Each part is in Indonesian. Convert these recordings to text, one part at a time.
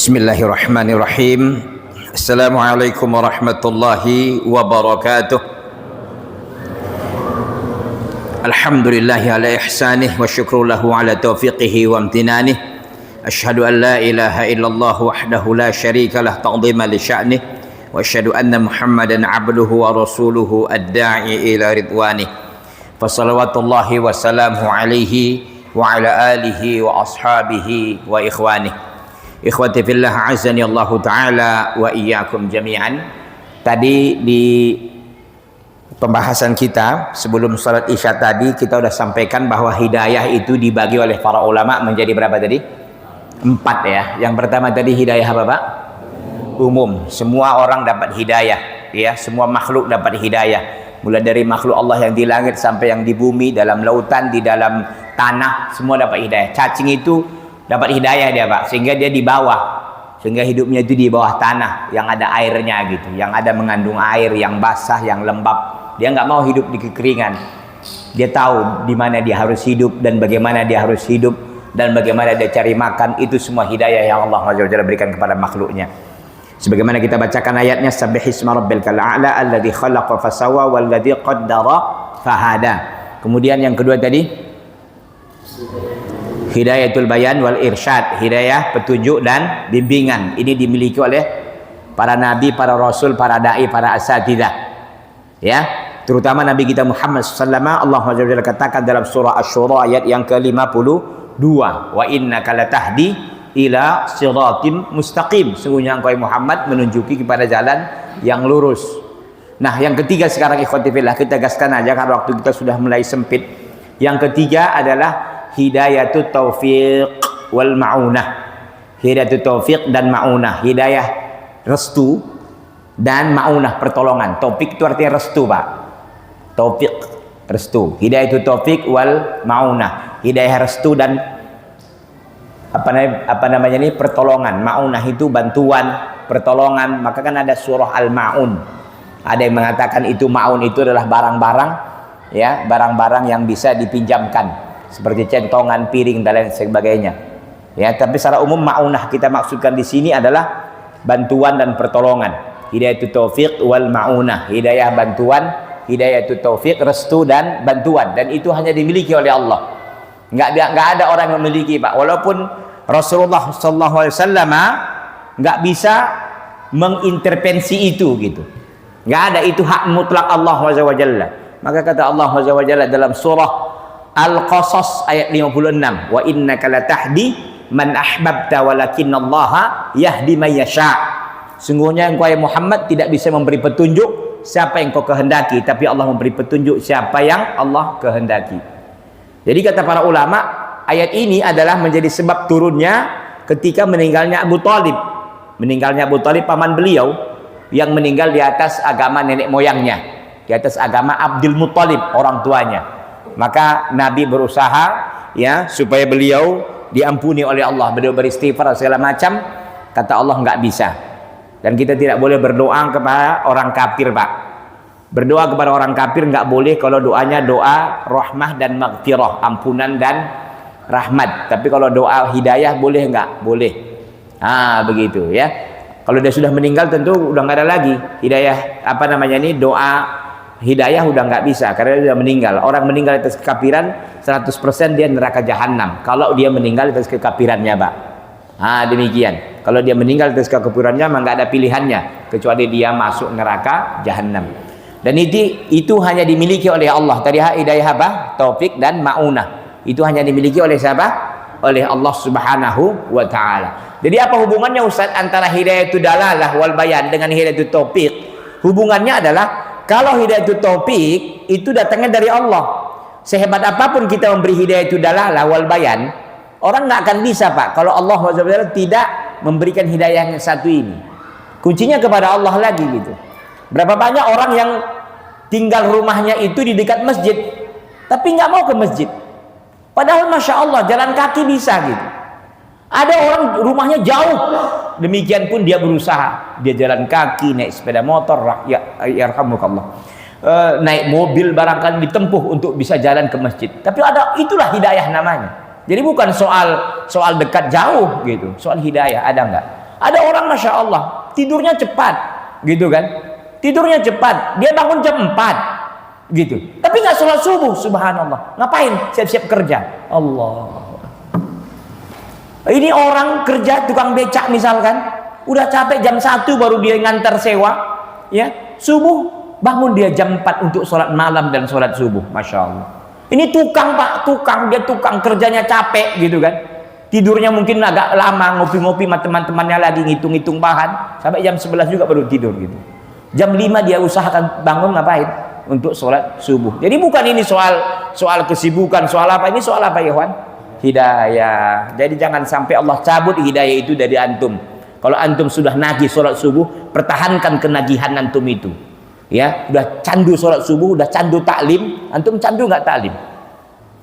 Bismillahirrahmanirrahim. Assalamualaikum warahmatullahi wabarakatuh. Alhamdulillahi ala ihsanih wa syukru lahu ala taufiqihi wa amtinanih. Ashhadu an la ilaha illallah wahdahu la syarika lah ta'zima li sya'nih wa ashhadu anna Muhammadan abduhu wa rasuluhu ad-da'i ila ridwanih. Fa salawatullahi wa salamuhu alaihi wa ala alihi wa ashabihi wa ikhwanih. Ikhwati fillah azani Allah Ta'ala wa iyyakum jami'an. Tadi di pembahasan kita sebelum salat isya tadi kita sudah sampaikan bahwa hidayah itu dibagi oleh para ulama menjadi berapa tadi? 4 ya. Yang pertama tadi hidayah apa Pak? Umum. Semua orang dapat hidayah ya, semua makhluk dapat hidayah. Mulai dari makhluk Allah yang di langit sampai yang di bumi, dalam lautan, di dalam tanah, semua dapat hidayah. Cacing itu dapat hidayah dia Pak, sehingga dia di bawah, sehingga hidupnya itu di bawah tanah yang ada airnya gitu, yang ada mengandung air, yang basah, yang lembab. Dia nggak mau hidup di kekeringan. Dia tahu di mana dia harus hidup dan bagaimana dia harus hidup dan bagaimana dia cari makan. Itu semua hidayah yang Allah SWT berikan kepada makhluknya. Sebagaimana kita bacakan ayatnya, Sabbihisma rabbikal a'la alladzi khalaqa fasawwa walladzi qaddara fahada. Kemudian yang kedua tadi hidayatul bayan wal irsyad, hidayah petunjuk dan bimbingan. Ini dimiliki oleh para nabi, para rasul, para dai, para asatidzah. Ya, terutama Nabi kita Muhammad SAW. Allah SWT katakan dalam surah Asy-Syura ayat yang ke-52, wa innaka latahdi ila siratim mustaqim. Sungguhnya engkau Muhammad menunjuki kepada jalan yang lurus. Nah, yang ketiga sekarang ikhwati fillah, kita gaskan aja karena waktu kita sudah mulai sempit. Yang ketiga adalah hidayatut taufiq wal ma'unah. Hidayatut taufiq dan ma'unah. Hidayah restu dan ma'unah pertolongan. Taufik itu artinya restu Pak. Taufik restu. Hidayatut taufiq wal ma'unah. Hidayah restu dan apa namanya ini pertolongan. Ma'unah itu bantuan, pertolongan. Maka kan ada surah Al-Ma'un. Ada yang mengatakan itu ma'un itu adalah barang-barang ya, barang-barang yang bisa dipinjamkan, seperti centongan, piring dan lain sebagainya. Ya, tapi secara umum ma'unah kita maksudkan di sini adalah bantuan dan pertolongan. Hidayatut taufiq wal ma'unah, hidayah bantuan, hidayatut taufiq restu dan bantuan, dan itu hanya dimiliki oleh Allah. Enggak ada orang yang memiliki Pak. Walaupun Rasulullah sallallahu alaihi wasallam enggak bisa mengintervensi itu gitu. Enggak ada, itu hak mutlak Allah Azza wa Jalla. Maka kata Allah Azza wa Jalla dalam surah Al-Qasas ayat 56, wa innaka latahdi man ahbabta walakinallaha yahdi may yasha. Sungguhnya engkau ya Muhammad tidak bisa memberi petunjuk siapa yang kau kehendaki, tapi Allah memberi petunjuk siapa yang Allah kehendaki. Jadi kata para ulama, ayat ini adalah menjadi sebab turunnya ketika meninggalnya Abu Thalib. Meninggalnya Abu Thalib paman beliau yang meninggal di atas agama nenek moyangnya, di atas agama Abdul Muthalib orang tuanya. Maka Nabi berusaha ya supaya beliau diampuni oleh Allah. Beliau beristighfar segala macam, kata Allah nggak bisa. Dan kita tidak boleh berdoa kepada orang kafir Pak. Berdoa kepada orang kafir nggak boleh kalau doanya doa rahmah dan maghfirah, ampunan dan rahmat. Tapi kalau doa hidayah boleh nggak? Boleh. Begitu ya. Kalau dia sudah meninggal tentu udah nggak ada lagi hidayah doa hidayah udah nggak bisa karena dia sudah meninggal. Orang meninggal atas kekafiran 100% dia neraka jahanam kalau dia meninggal atas kekafirannya Pak. Demikian. Kalau dia meninggal atas kekafirannya maka nggak ada pilihannya kecuali dia masuk neraka jahanam. Dan itu hanya dimiliki oleh Allah. Tadi hidayah apa? Taufik dan ma'unah. Itu hanya dimiliki oleh siapa? Oleh Allah Subhanahu wa taala. Jadi apa hubungannya Ustaz antara hidayatul dalalah wal bayan dengan hidayatul taufik? Hubungannya adalah kalau hidayatul taufik itu datangnya dari Allah. Sehebat apapun kita memberi hidayatul dalalah wal bayan, orang nggak akan bisa Pak kalau Allah SWT tidak memberikan hidayah yang satu ini. Kuncinya kepada Allah lagi gitu. Berapa banyak orang yang tinggal rumahnya itu di dekat masjid, tapi nggak mau ke masjid. Padahal Masya Allah jalan kaki bisa gitu. Ada orang rumahnya jauh, demikian pun dia berusaha, dia jalan kaki, naik sepeda motor, yarhamukallah, naik mobil barangkali ditempuh untuk bisa jalan ke masjid. Tapi itulah hidayah namanya. Jadi bukan soal dekat jauh gitu, soal hidayah ada enggak? Ada orang Masya Allah tidurnya cepat, gitu kan? Tidurnya cepat, dia bangun jam 4, gitu. Tapi nggak sholat subuh, subhanallah. Ngapain? Siap-siap kerja. Allah. Ini orang kerja tukang becak misalkan, udah capek jam 1 baru dia ngantar sewa, ya. Subuh bangun dia jam 4 untuk sholat malam dan sholat subuh, Masya Allah. Ini tukang Pak, dia tukang kerjanya capek gitu kan. Tidurnya mungkin agak lama, ngopi-ngopi sama teman-temannya lagi ngitung-ngitung bahan, sampai jam 11 juga baru tidur gitu. Jam 5 dia usahakan bangun ngapain? Untuk sholat subuh. Jadi bukan ini soal kesibukan, soal apa, ini soal apa ya Wan? Hidayah. Jadi jangan sampai Allah cabut hidayah itu dari antum. Kalau antum sudah nagih sholat subuh, pertahankan kenagihan antum itu. Ya, udah candu sholat subuh, udah candu taklim. Antum candu nggak taklim?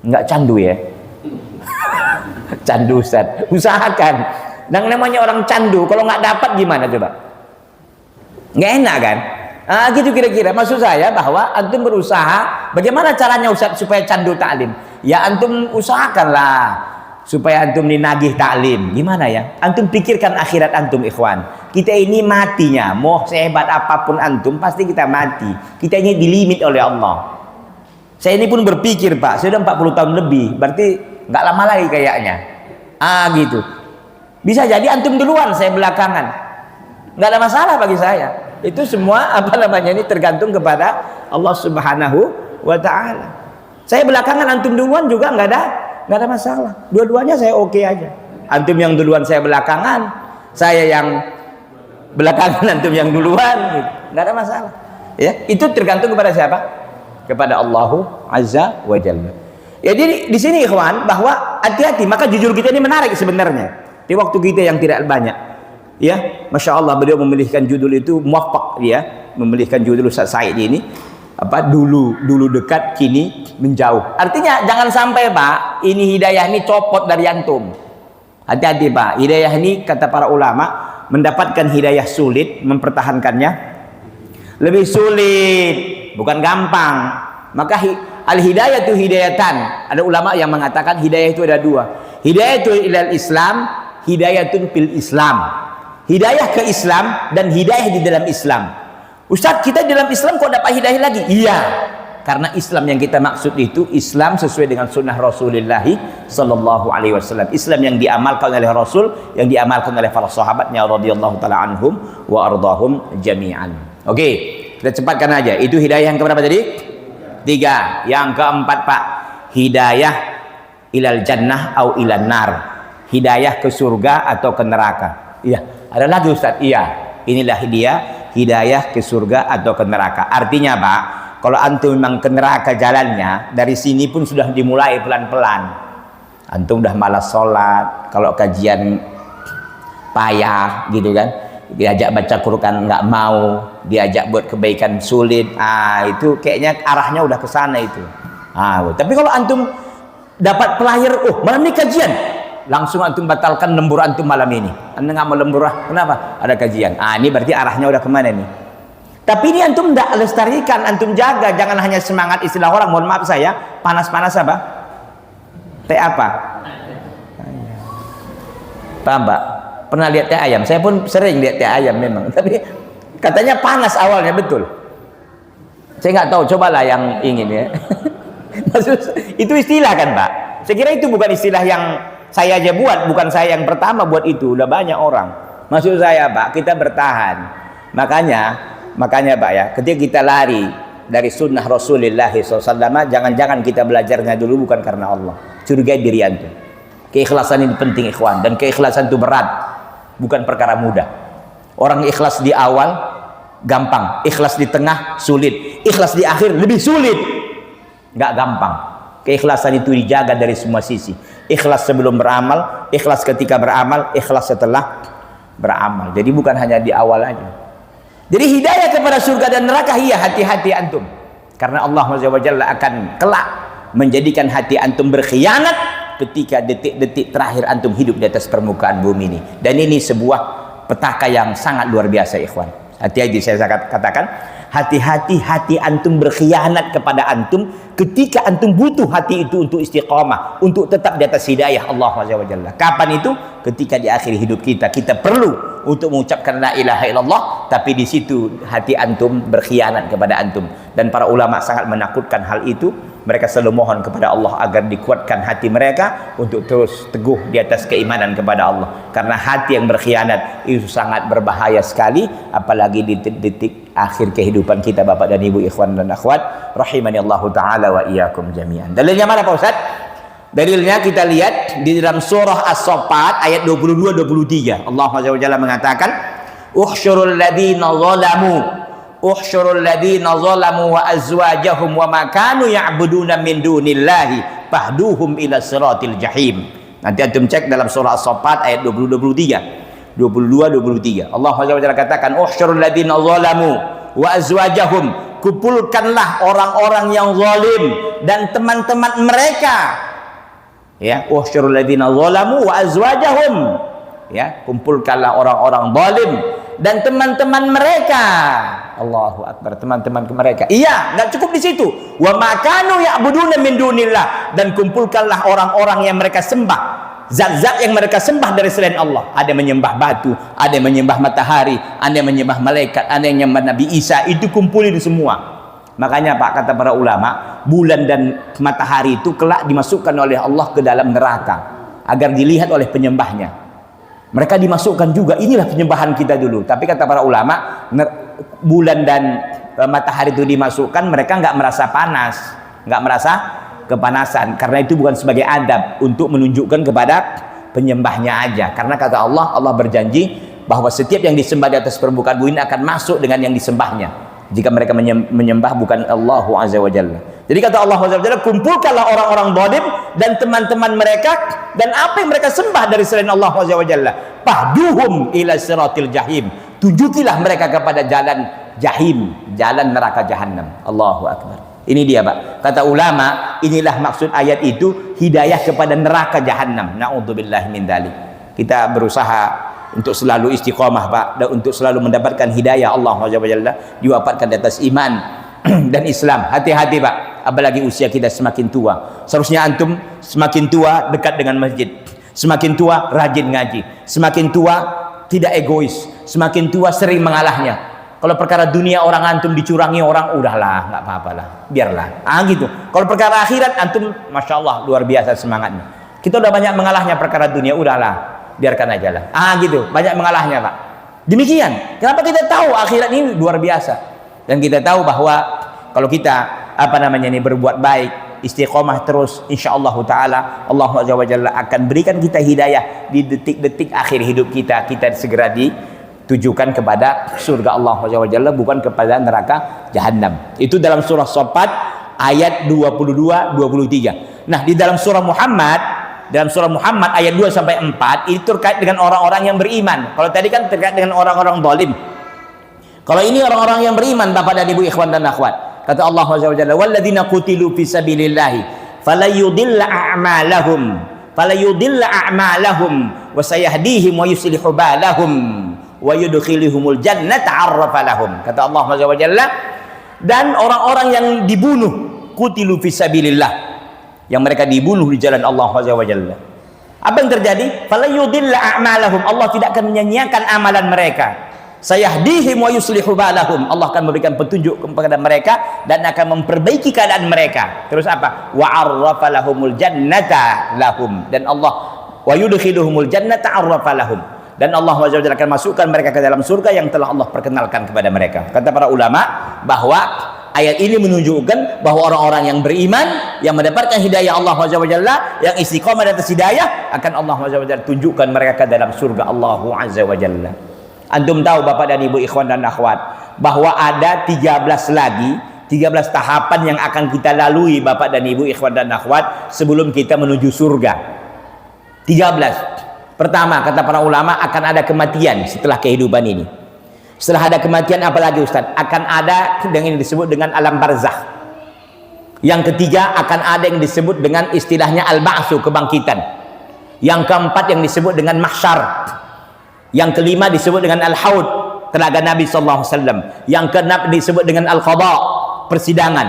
Nggak candu ya? Candu Ustaz. Usahakan. Dan namanya orang candu, kalau nggak dapat gimana coba? Nggak enak kan? Gitu kira-kira. Maksud saya bahwa antum berusaha. Bagaimana caranya Ustaz supaya candu taklim? Ya antum usahakanlah supaya antum nagih taklim. Gimana ya? Antum pikirkan akhirat antum ikhwan. Kita ini matinya, mau sehebat apapun antum pasti kita mati. Kita ini dilimit oleh Allah. Saya ini pun berpikir Pak, saya sudah 40 tahun lebih, berarti nggak lama lagi kayaknya. Gitu. Bisa jadi antum duluan, saya belakangan. Nggak ada masalah bagi saya. Itu semua apa namanya ini tergantung kepada Allah Subhanahu wa Ta'ala. Saya belakangan, antum duluan juga nggak ada masalah. Dua-duanya saya oke aja. Antum yang duluan, saya belakangan. Saya yang belakangan, antum yang duluan, gitu. Nggak ada masalah. Ya, itu tergantung kepada siapa? Kepada Allahu Azza wa Jalla. Ya, jadi di sini ikhwan bahwa hati-hati. Maka jujur kita ini menarik sebenarnya. Di waktu kita yang tidak banyak. Ya, Masya Allah beliau memilihkan judul itu muwaffaq, ya, memilihkan judul Ustaz Said ini. Apa dulu dekat kini menjauh. Artinya jangan sampai Pak ini hidayah ini copot dari antum. Hati-hati Pak, hidayah ini kata para ulama mendapatkan hidayah sulit, mempertahankannya lebih sulit, bukan gampang. Maka al hidayah itu hidayatan. Ada ulama yang mengatakan hidayah itu ada dua. Hidayah itu ilal Islam, hidayatun fil Islam. Hidayah ke Islam dan hidayah di dalam Islam. Ustaz, kita di dalam Islam kok dapat hidayah lagi? Iya, karena Islam yang kita maksud itu Islam sesuai dengan sunnah Rasulullah sallallahu alaihi wasallam. Islam yang diamalkan oleh Rasul, yang diamalkan oleh para sahabatnya radhiyallahu taala anhum wa ardahum jami'an. Oke, kita cepatkan aja. Itu hidayah yang keberapa tadi? 3. Yang keempat Pak, hidayah ilal jannah au ilan nar. Hidayah ke surga atau ke neraka. Iya, ada lagi Ustaz. Iya, inilah hidayah ke surga atau ke neraka. Artinya Pak, kalau antum memang ke neraka jalannya, dari sini pun sudah dimulai pelan-pelan. Antum udah malas sholat, kalau kajian payah gitu kan, diajak baca Quran nggak mau, diajak buat kebaikan sulit. Itu kayaknya arahnya udah ke sana itu. Tapi kalau antum dapat pelahir, malam ini kajian, langsung antum batalkan lembur antum malam ini. Anda nggak mau lembur, kenapa? Ada kajian. Ini berarti arahnya udah kemana nih? Tapi ini antum tidak lestarikan, antum jaga. Jangan hanya semangat istilah orang. Mohon maaf saya, panas-panas apa? Teh apa? Paham Pak? Pernah lihat teh ayam? Saya pun sering lihat teh ayam memang. Tapi katanya panas awalnya, betul. Saya nggak tahu, cobalah yang ingin ya. Maksud, itu istilah kan Pak? Saya kira itu bukan istilah yang saya aja buat, bukan saya yang pertama buat itu, udah banyak orang. Maksud saya Pak, kita bertahan. Makanya Pak ya, ketika kita lari dari sunnah Rasulullah SAW, jangan-jangan kita belajarnya dulu bukan karena Allah. Curigai diri antum. Keikhlasan ini penting ikhwan, dan keikhlasan itu berat, bukan perkara mudah. Orang ikhlas di awal gampang, ikhlas di tengah sulit, ikhlas di akhir lebih sulit. Nggak gampang. Keikhlasan itu dijaga dari semua sisi. Ikhlas sebelum beramal, ikhlas ketika beramal, ikhlas setelah beramal. Jadi bukan hanya di awal aja. Jadi hidayah kepada surga dan neraka, iya, hati-hati antum. Karena Allah SWT akan kelak menjadikan hati antum berkhianat ketika detik-detik terakhir antum hidup di atas permukaan bumi ini. Dan ini sebuah petaka yang sangat luar biasa ikhwan. Hati-hati saya katakan, hati-hati hati antum berkhianat kepada antum ketika antum butuh hati itu untuk istiqamah, untuk tetap di atas hidayah Allah Azza wa Jalla. Kapan itu? Ketika di akhir hidup kita perlu untuk mengucapkan la ilaha illallah, tapi di situ hati antum berkhianat kepada antum. Dan para ulama sangat menakutkan hal itu. Mereka selalu mohon kepada Allah agar dikuatkan hati mereka untuk terus teguh di atas keimanan kepada Allah. Karena hati yang berkhianat itu sangat berbahaya sekali, apalagi di detik akhir kehidupan kita, Bapak dan Ibu, ikhwan dan akhwat rahimani Allah taala wa iyyakum jami'an. Dalilnya mana Pak Ustaz? Dalilnya kita lihat di dalam surah As-Saffat ayat 22 23. Allah Azza wa Jalla mengatakan, "Uhsyurul ladzina zalamu uhsyurul ladzina zalamu wa azwajahum wa ma kanu ya'buduna min dunillahi fahduhum ila siratil jahim." Nanti antum cek dalam surah As-Saffat ayat 22 23. Allah Azza wa Jalla katakan, "Uhsyurul ladzina zalamu wa azwajahum." Kumpulkanlah orang-orang yang zalim dan teman-teman mereka. Ya, uhsyurul ladzina zalamu wa azwajahum. Ya, kumpulkanlah orang-orang zalim dan teman-teman mereka. Allahu akbar, teman-teman mereka. Iya, nggak cukup di situ. Wa makanu ya'buduna min dunillah, dan kumpulkanlah orang-orang yang mereka sembah, zat-zat yang mereka sembah dari selain Allah. Ada yang menyembah batu, ada yang menyembah matahari, ada yang menyembah malaikat, ada yang menyembah Nabi Isa. Itu kumpulin semua. Makanya Pak, kata para ulama, bulan dan matahari itu kelak dimasukkan oleh Allah ke dalam neraka agar dilihat oleh penyembahnya. Mereka dimasukkan juga. Inilah penyembahan kita dulu. Tapi kata para ulama, bulan dan matahari itu dimasukkan, mereka nggak merasa panas, nggak merasa kepanasan, karena itu bukan sebagai adab untuk menunjukkan kepada penyembahnya aja. Karena kata Allah, Allah berjanji bahwa setiap yang disembah di atas permukaan bumi akan masuk dengan yang disembahnya jika mereka menyembah bukan Allah Azza wa Jalla. Jadi kata Allah Azza wa Jalla, kumpulkanlah orang-orang zalim dan teman-teman mereka dan apa yang mereka sembah dari selain Allah Azza wa Jalla. Fahduhum ila siratil jahim. Tunjukilah mereka kepada jalan jahim, jalan neraka jahanam. Allahu akbar. Ini dia Pak. Kata ulama, inilah maksud ayat itu, hidayah kepada neraka jahanam. Na'udzubillahi min dzalik. Kita berusaha untuk selalu istiqamah Pak, dan untuk selalu mendapatkan hidayah Allah Azza wa Jalla, diwafatkan di atas iman dan Islam. Hati-hati Pak, apalagi usia kita semakin tua. Seharusnya antum semakin tua dekat dengan masjid, semakin tua rajin ngaji, semakin tua tidak egois, semakin tua sering mengalahnya. Kalau perkara dunia orang antum dicurangi orang, udahlah, nggak apa-apalah, biarlah. Gitu. Kalau perkara akhirat antum, masya Allah, luar biasa semangatnya. Kita udah banyak mengalahnya perkara dunia, udahlah, biarkan aja lah. Gitu, banyak mengalahnya Pak. Demikian. Kenapa kita tahu akhirat ini luar biasa? Dan kita tahu bahwa kalau kita berbuat baik, istiqomah terus, insyaallah taala Allah Azza wa Jalla akan berikan kita hidayah di detik-detik akhir hidup kita. Kita segera ditujukan kepada surga Allah Azza wa Jalla, bukan kepada neraka jahanam. Itu dalam surah Saffat ayat 22-23. Nah, di dalam surah Muhammad ayat 2 sampai 4 itu terkait dengan orang-orang yang beriman. Kalau tadi kan terkait dengan orang-orang zalim. Kalau ini orang-orang yang beriman, Bapak dan Ibu, ikhwan dan akhwat. Kata Allah Azza wa Jalla, "Walladzina qutilu fi sabilillahi falayudilla a'malahum wa sayahdihim wa yuslihu balahum wa yudkhiluhumul jannata 'arrafa lahum." Kata Allah Azza wa Jalla, dan orang-orang yang dibunuh, qutilu fi sabilillah, yang mereka dibunuh di jalan Allah Azza wa Jalla. Apa yang terjadi? Falayudilla a'malahum, Allah tidak akan menyanyiakan amalan mereka. Sayahdihim wa yuslihu balahum, Allah akan memberikan petunjuk kepada mereka dan akan memperbaiki keadaan mereka. Terus apa? Wa 'arrafa lahumul jannata lahum, dan Allah wa yudkhiluhumul jannata 'arrafa lahum, dan Allah akan masukkan mereka ke dalam surga yang telah Allah perkenalkan kepada mereka. Kata para ulama bahwa ayat ini menunjukkan bahwa orang-orang yang beriman, yang mendapatkan hidayah Allah Azza wa Jalla, yang istiqamah di atas hidayah, akan Allah Azza wa Jalla tunjukkan mereka ke dalam surga Allah Azza wa Jalla. Antum tahu Bapak dan Ibu, ikhwan dan akhwat, bahwa ada 13 tahapan yang akan kita lalui Bapak dan Ibu, ikhwan dan akhwat, sebelum kita menuju surga. 13. Pertama, kata para ulama, akan ada kematian setelah kehidupan ini. Setelah ada kematian, apalagi Ustaz? Akan ada yang disebut dengan alam barzakh. Yang ketiga, akan ada yang disebut dengan istilahnya al-ba'tsu, kebangkitan. Yang keempat yang disebut dengan mahsyar. Yang kelima disebut dengan al-haud. telaga Nabi sallallahu alaihi wasallam. Yang keenam disebut dengan al-qada, persidangan.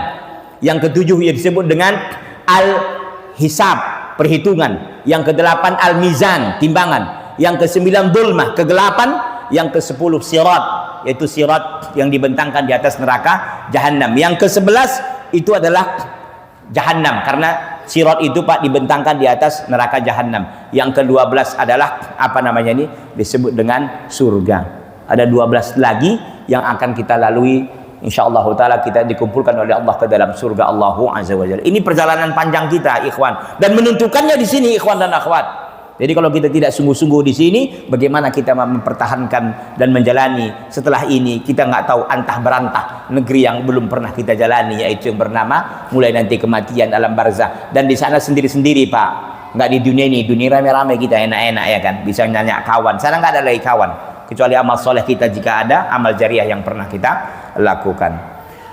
Yang ketujuh yang disebut dengan al-hisab, perhitungan. Yang kedelapan al-mizan, timbangan. Yang kesembilan dulmah, kegelapan. Yang ke-10 sirat, yaitu sirat yang dibentangkan di atas neraka Jahannam. Yang ke-11 itu adalah Jahannam, karena sirat itu Pak dibentangkan di atas neraka Jahannam. Yang ke-12 adalah apa namanya ini, disebut dengan surga. Ada 12 lagi yang akan kita lalui, insyaallah taala kita dikumpulkan oleh Allah ke dalam surga Allah azza wajalla. Ini perjalanan panjang kita ikhwan, dan menentukannya di sini ikhwan dan akhwat. Jadi kalau kita tidak sungguh-sungguh di sini, bagaimana kita mempertahankan dan menjalani setelah ini? Kita nggak tahu antah berantah negeri yang belum pernah kita jalani, yaitu yang bernama mulai nanti kematian alam barzah. Dan di sana sendiri-sendiri Pak, nggak di dunia ini. Dunia rame-rame kita enak-enak ya kan, bisa nanya kawan. Sana nggak ada lagi kawan, kecuali amal soleh kita jika ada, amal jariah yang pernah kita lakukan.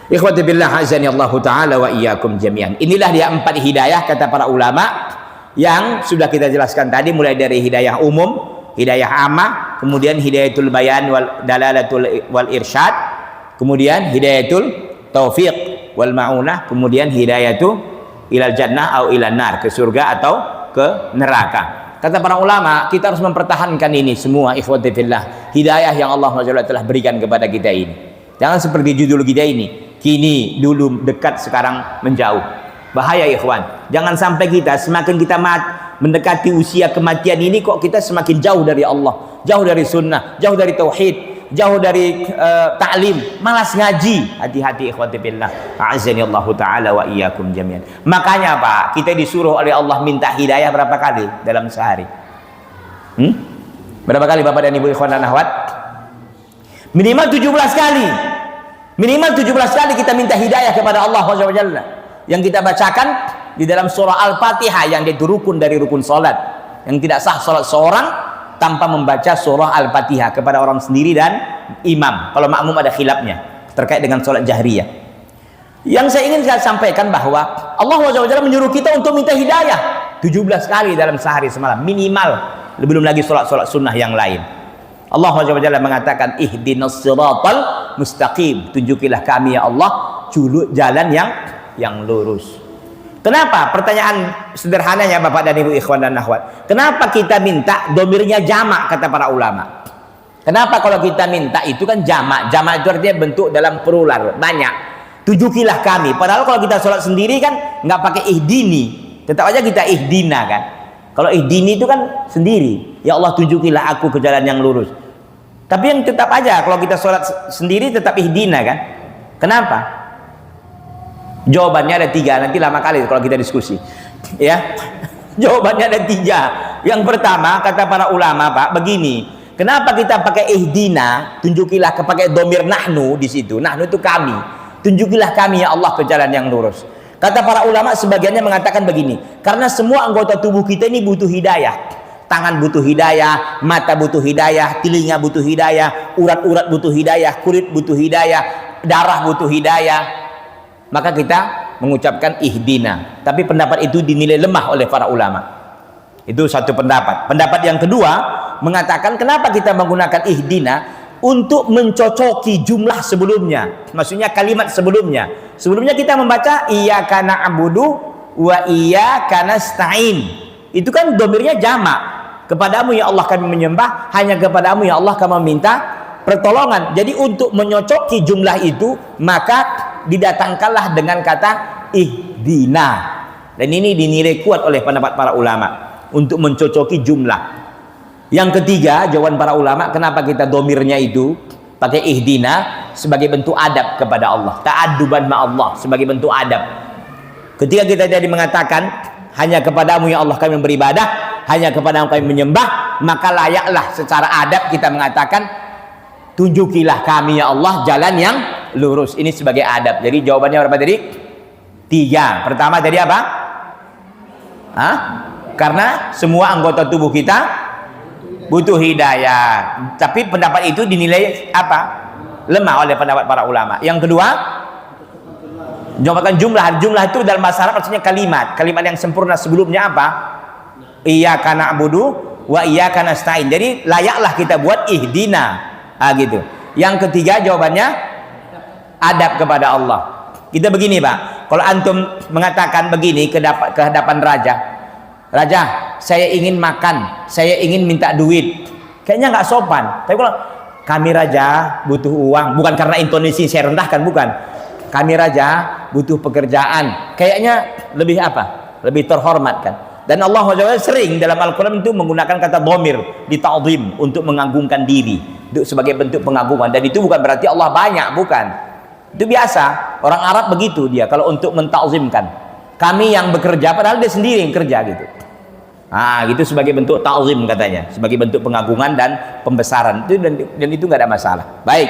Ikhwati billah azani Allah taala wa iyyakum jami'an. Inilah dia 4 hidayah kata para ulama yang sudah kita jelaskan tadi, mulai dari hidayah umum, hidayah amah, kemudian hidayatul bayan wal dalalatul wal irsyad, kemudian hidayatul taufiq wal maunah, kemudian hidayatul ilal jannah atau ilal nar, ke surga atau ke neraka. Kata para ulama, kita harus mempertahankan ini semua ikhwati fillah, hidayah yang Allah SWT telah berikan kepada kita ini. Jangan seperti judul kita ini, kini dulu dekat sekarang menjauh. Bahaya ikhwan, jangan sampai kita semakin kita mendekati usia kematian ini, kok kita semakin jauh dari Allah, jauh dari sunnah, jauh dari tauhid, jauh dari ta'lim, malas ngaji. Hati-hati ikhwati billah, a'azzani Allah taala wa iyyakum jami'an. Makanya Pak, kita disuruh oleh Allah minta hidayah berapa kali dalam sehari? Berapa kali Bapak dan Ibu ikhwan dan akhwat? Minimal 17 kali. Minimal 17 kali kita minta hidayah kepada Allah SWT. Yang kita bacakan di dalam surah Al-Fatihah, yang itu rukun dari rukun salat. Yang tidak sah salat seorang tanpa membaca surah Al-Fatihah kepada orang sendiri dan imam. Kalau makmum ada khilafnya terkait dengan salat jahriyah. Yang saya ingin saya sampaikan bahwa Allah SWT menyuruh kita untuk minta hidayah 17 kali dalam sehari semalam minimal, belum lagi salat-salat sunnah yang lain. Allah SWT mengatakan ihdinas siratal mustaqim, tunjukilah kami ya Allah jalan yang lurus. Kenapa? Pertanyaan sederhananya Bapak dan Ibu ikhwan dan akhwat, kenapa kita minta domirnya jamak kata para ulama? Kenapa kalau kita minta itu kan jamak? Jamak itu artinya bentuk dalam plural, banyak. Tunjukilah kami. Padahal kalau kita sholat sendiri kan nggak pakai ihdini, tetap aja kita ihdina kan. Kalau ihdini itu kan sendiri, ya Allah tunjukilah aku ke jalan yang lurus. Tapi yang tetap aja kalau kita sholat sendiri tetap ihdina kan. Kenapa? Jawabannya ada 3, nanti lama kali kalau kita diskusi ya. Jawabannya ada 3. Yang pertama kata para ulama Pak begini, kenapa kita pakai ihdina, tunjukilah, pakai domir nahnu di situ. Nahnu itu kami, tunjukilah kami ya Allah ke jalan yang lurus. Kata para ulama sebagiannya mengatakan begini, karena semua anggota tubuh kita ini butuh hidayah. Tangan butuh hidayah, mata butuh hidayah, telinga butuh hidayah, urat-urat butuh hidayah, kulit butuh hidayah, darah butuh hidayah. Maka kita mengucapkan ihdina. Tapi pendapat itu dinilai lemah oleh para ulama. Itu satu pendapat. Pendapat yang kedua mengatakan kenapa kita menggunakan ihdina, untuk mencocoki jumlah sebelumnya. Maksudnya kalimat sebelumnya. Sebelumnya kita membaca iyyaka na'budu wa iyyaka nasta'in. Itu kan domirnya jamak. Kepadamu ya Allah kami menyembah, hanya kepadamu ya Allah kami meminta pertolongan. Jadi untuk menyocoki jumlah itu, maka didatangkanlah dengan kata ihdina. Dan ini dinilai kuat oleh pendapat para ulama untuk mencocoki jumlah. Yang ketiga, jawaban para ulama kenapa kita domirnya itu pakai ihdina, sebagai bentuk adab kepada Allah, ta'adduban ma'allah, sebagai bentuk adab. Ketika kita jadi mengatakan hanya kepadamu ya Allah kami beribadah, hanya kepadamu kami menyembah, maka layaklah secara adab kita mengatakan tunjukilah kami ya Allah jalan yang lurus. Ini sebagai adab. Jadi jawabannya berapa tadi? 3. Pertama tadi apa? Karena semua anggota tubuh kita butuh hidayah. Tapi pendapat itu dinilai apa? Lemah oleh pendapat para ulama. Yang kedua, jawaban jumlah. Jumlah itu dalam bahasa Arab artinya kalimat. Kalimat yang sempurna sebelumnya apa? Iyyaka na'budu wa iyyaka nasta'in. Jadi layaklah kita buat ihdina. Gitu. Yang ketiga jawabannya adab kepada Allah. Kita begini Pak, kalau antum mengatakan begini ke hadapan raja, raja saya ingin makan, saya ingin minta duit, kayaknya nggak sopan. Tapi kalau kami raja butuh uang, bukan karena intonasi saya rendahkan, bukan. Kami raja butuh pekerjaan, kayaknya lebih apa? Lebih terhormat kan. Dan Allah SWT sering dalam Al-Quran itu menggunakan kata dhamir di ta'zim untuk mengagungkan diri, untuk sebagai bentuk pengagungan. Dan itu bukan berarti Allah banyak, bukan. Itu biasa, orang Arab begitu dia kalau untuk mentakzimkan. Kami yang bekerja, padahal dia sendiri yang kerja gitu. Ah, gitu sebagai bentuk ta'zim katanya, sebagai bentuk pengagungan dan pembesaran. Itu dan itu nggak ada masalah. Baik.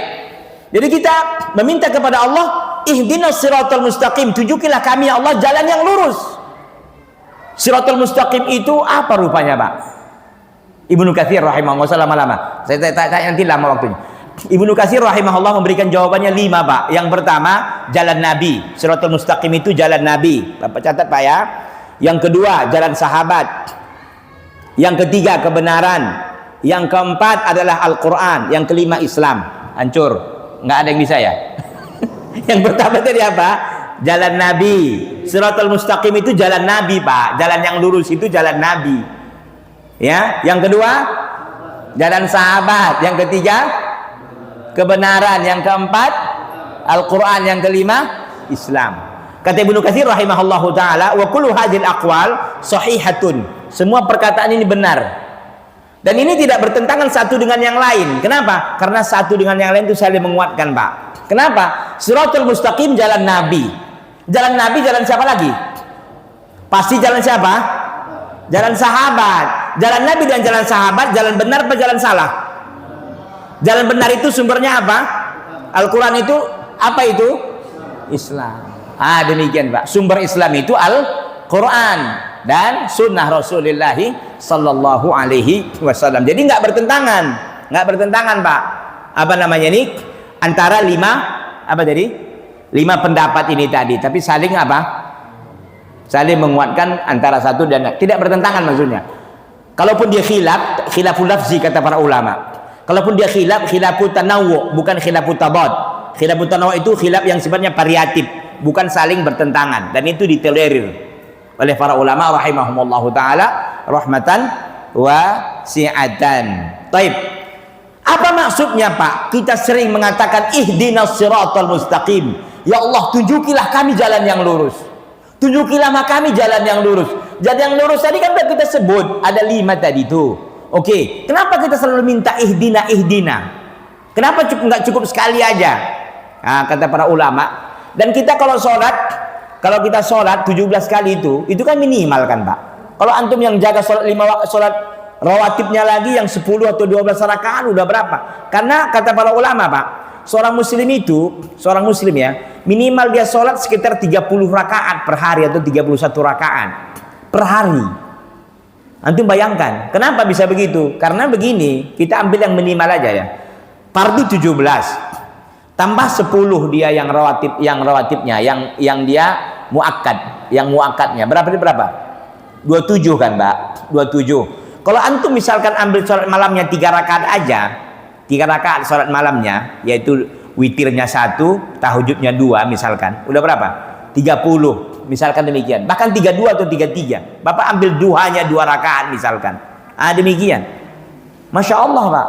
Jadi kita meminta kepada Allah, ihdinas siratal mustaqim, tunjukilah kami ya Allah jalan yang lurus. Siratul mustaqim itu apa rupanya Pak? Ibnu Katsir rahimahullah, lama-lama. Saya tanya nanti lama waktunya. Ibnu Katsir rahimahullah memberikan jawabannya 5 Pak. Yang pertama, jalan Nabi. Siratul mustaqim itu jalan Nabi. Bapak catat Pak ya. Yang kedua, jalan sahabat. Yang ketiga, kebenaran. Yang keempat adalah Al-Quran. Yang kelima, Islam. Hancur. Nggak ada yang bisa ya? Yang pertama tadi apa? Jalan Nabi. Siratul mustaqim itu jalan Nabi Pak. Jalan yang lurus itu jalan Nabi. Ya. Yang kedua, jalan sahabat. Yang ketiga, kebenaran. Yang keempat, Al-Quran. Yang kelima, Islam. Kata Ibnu Katsir rahimahullahu taala, wa kullu hadhil aqwal sahihatun. Semua perkataan ini benar. Dan ini tidak bertentangan satu dengan yang lain. Kenapa? Karena satu dengan yang lain itu saling menguatkan Pak. Kenapa? Siratul mustaqim jalan Nabi. Jalan Nabi, jalan siapa lagi? Pasti jalan siapa? Jalan sahabat. Jalan Nabi dan jalan sahabat, jalan benar atau jalan salah? Jalan benar itu sumbernya apa? Al-Quran itu apa itu? Islam. Ah, demikian Pak. Sumber Islam itu Al-Quran dan sunnah Rasulullah sallallahu alaihi wasallam. Jadi nggak bertentangan Pak. Apa namanya ini? Antara 5 apa tadi? 5 pendapat ini tadi, tapi saling apa? Saling menguatkan antara satu dan tidak bertentangan maksudnya. Kalaupun dia khilaful lafzi kata para ulama. Kalaupun dia khilafut tanawwu, bukan khilafut tabad. Khilafut tanawwu itu khilaf yang sifatnya variatif, bukan saling bertentangan, dan itu ditolerir oleh para ulama rahimahumullahu taala rahmatan wasi'atan. Taib. Apa maksudnya Pak? Kita sering mengatakan ihdinas siratal mustaqim. Ya Allah, tunjukilah kami jalan yang lurus. Tunjukilah kami jalan yang lurus. Jalan yang lurus tadi kan kita sebut ada 5 tadi itu. Oke, kenapa kita selalu minta ihdina? Kenapa nggak cukup sekali aja? Nah, kata para ulama. Dan kita kalau kita sholat 17 kali itu kan minimal kan Pak. Kalau antum yang jaga sholat 5 sholat rawatibnya lagi yang 10 atau 12 rakaat udah berapa? Karena kata para ulama Pak, seorang muslim ya, minimal dia sholat sekitar 30 rakaat per hari atau 31 rakaat per hari. Antum bayangkan, kenapa bisa begitu? Karena begini, kita ambil yang minimal aja ya. Fardu 17 tambah 10 dia yang rawatibnya, yang dia muakkadnya. Berapa? 27 kan, Mbak? 27. Kalau antum misalkan ambil sholat malamnya 3 rakaat aja, 3 rakaat sholat malamnya, yaitu witirnya 1, tahajudnya 2 misalkan, udah berapa? 30 misalkan demikian, bahkan 32 atau 33. Bapak ambil duhanya 2 rakaat misalkan, demikian. Masya Allah Pak,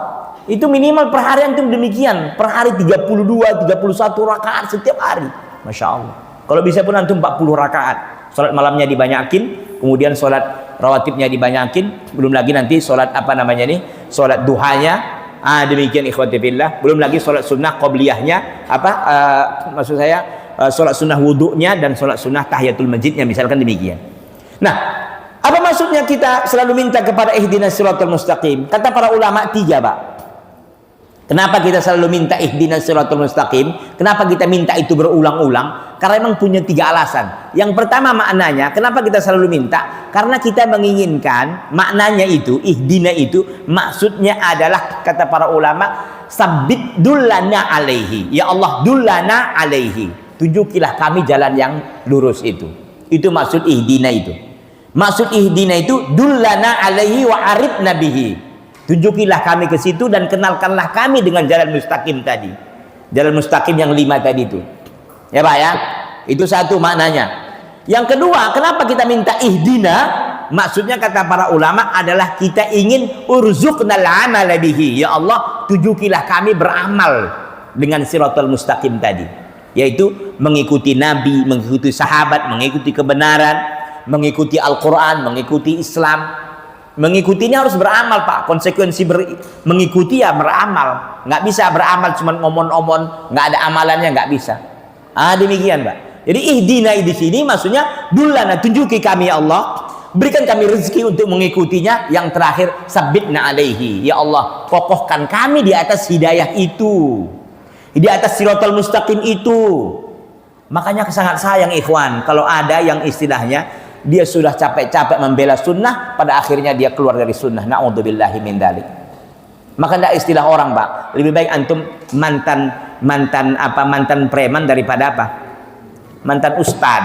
itu minimal per hari antum demikian, per hari 32, 31 rakaat setiap hari. Masya Allah. Kalau bisa pun antum 40 rakaat, sholat malamnya dibanyakin, kemudian sholat rawatibnya dibanyakin, belum lagi nanti sholat sholat duhanya, demikian ikhwati fillah, belum lagi sholat sunnah qobliyahnya, maksud saya sholat sunnah wudunya dan sholat sunnah tahiyatul masjidnya misalkan demikian. Nah, apa maksudnya kita selalu minta kepada ihdinas siratal mustaqim? Kata para ulama 3 Pak. Kenapa kita selalu minta ihdinas siratal mustaqim? Kenapa kita minta itu berulang-ulang? Karena memang punya 3 alasan. Yang pertama maknanya, kenapa kita selalu minta? Karena kita menginginkan maknanya itu, ihdina itu, maksudnya adalah kata para ulama, sabit dullana alaihi. Ya Allah, dullana alaihi. Tunjukilah kami jalan yang lurus itu. Itu maksud ihdina itu. Maksud ihdina itu dullana alaihi wa arifna bihi. Tunjukilah kami ke situ dan kenalkanlah kami dengan jalan mustaqim tadi. Jalan mustaqim yang 5 tadi itu. Ya Pak ya. Itu satu maknanya. Yang kedua, kenapa kita minta ihdina? Maksudnya kata para ulama adalah kita ingin urzuqnal amala bihi. Ya Allah, tunjukilah kami beramal dengan siratal mustaqim tadi. Yaitu mengikuti nabi, mengikuti sahabat, mengikuti kebenaran, mengikuti Al-Quran, mengikuti Islam. Mengikutinya harus beramal Pak. Konsekuensi mengikuti ya beramal. Nggak bisa beramal cuma ngomong-ngomong, nggak ada amalannya, nggak bisa. Demikian Pak. Jadi ihdina di sini maksudnya dulana, tunjuki kami ya Allah, berikan kami rezeki untuk mengikutinya. Yang terakhir, sabitna alaihi, ya Allah kokohkan kami di atas hidayah itu, di atas siratal mustaqim itu. Makanya sangat sayang ikhwan kalau ada yang istilahnya dia sudah capek-capek membela sunnah, pada akhirnya dia keluar dari sunnah. Na'udzubillahi min dzalik. Maka tidak istilah orang Pak, lebih baik antum mantan preman daripada apa? Mantan ustad.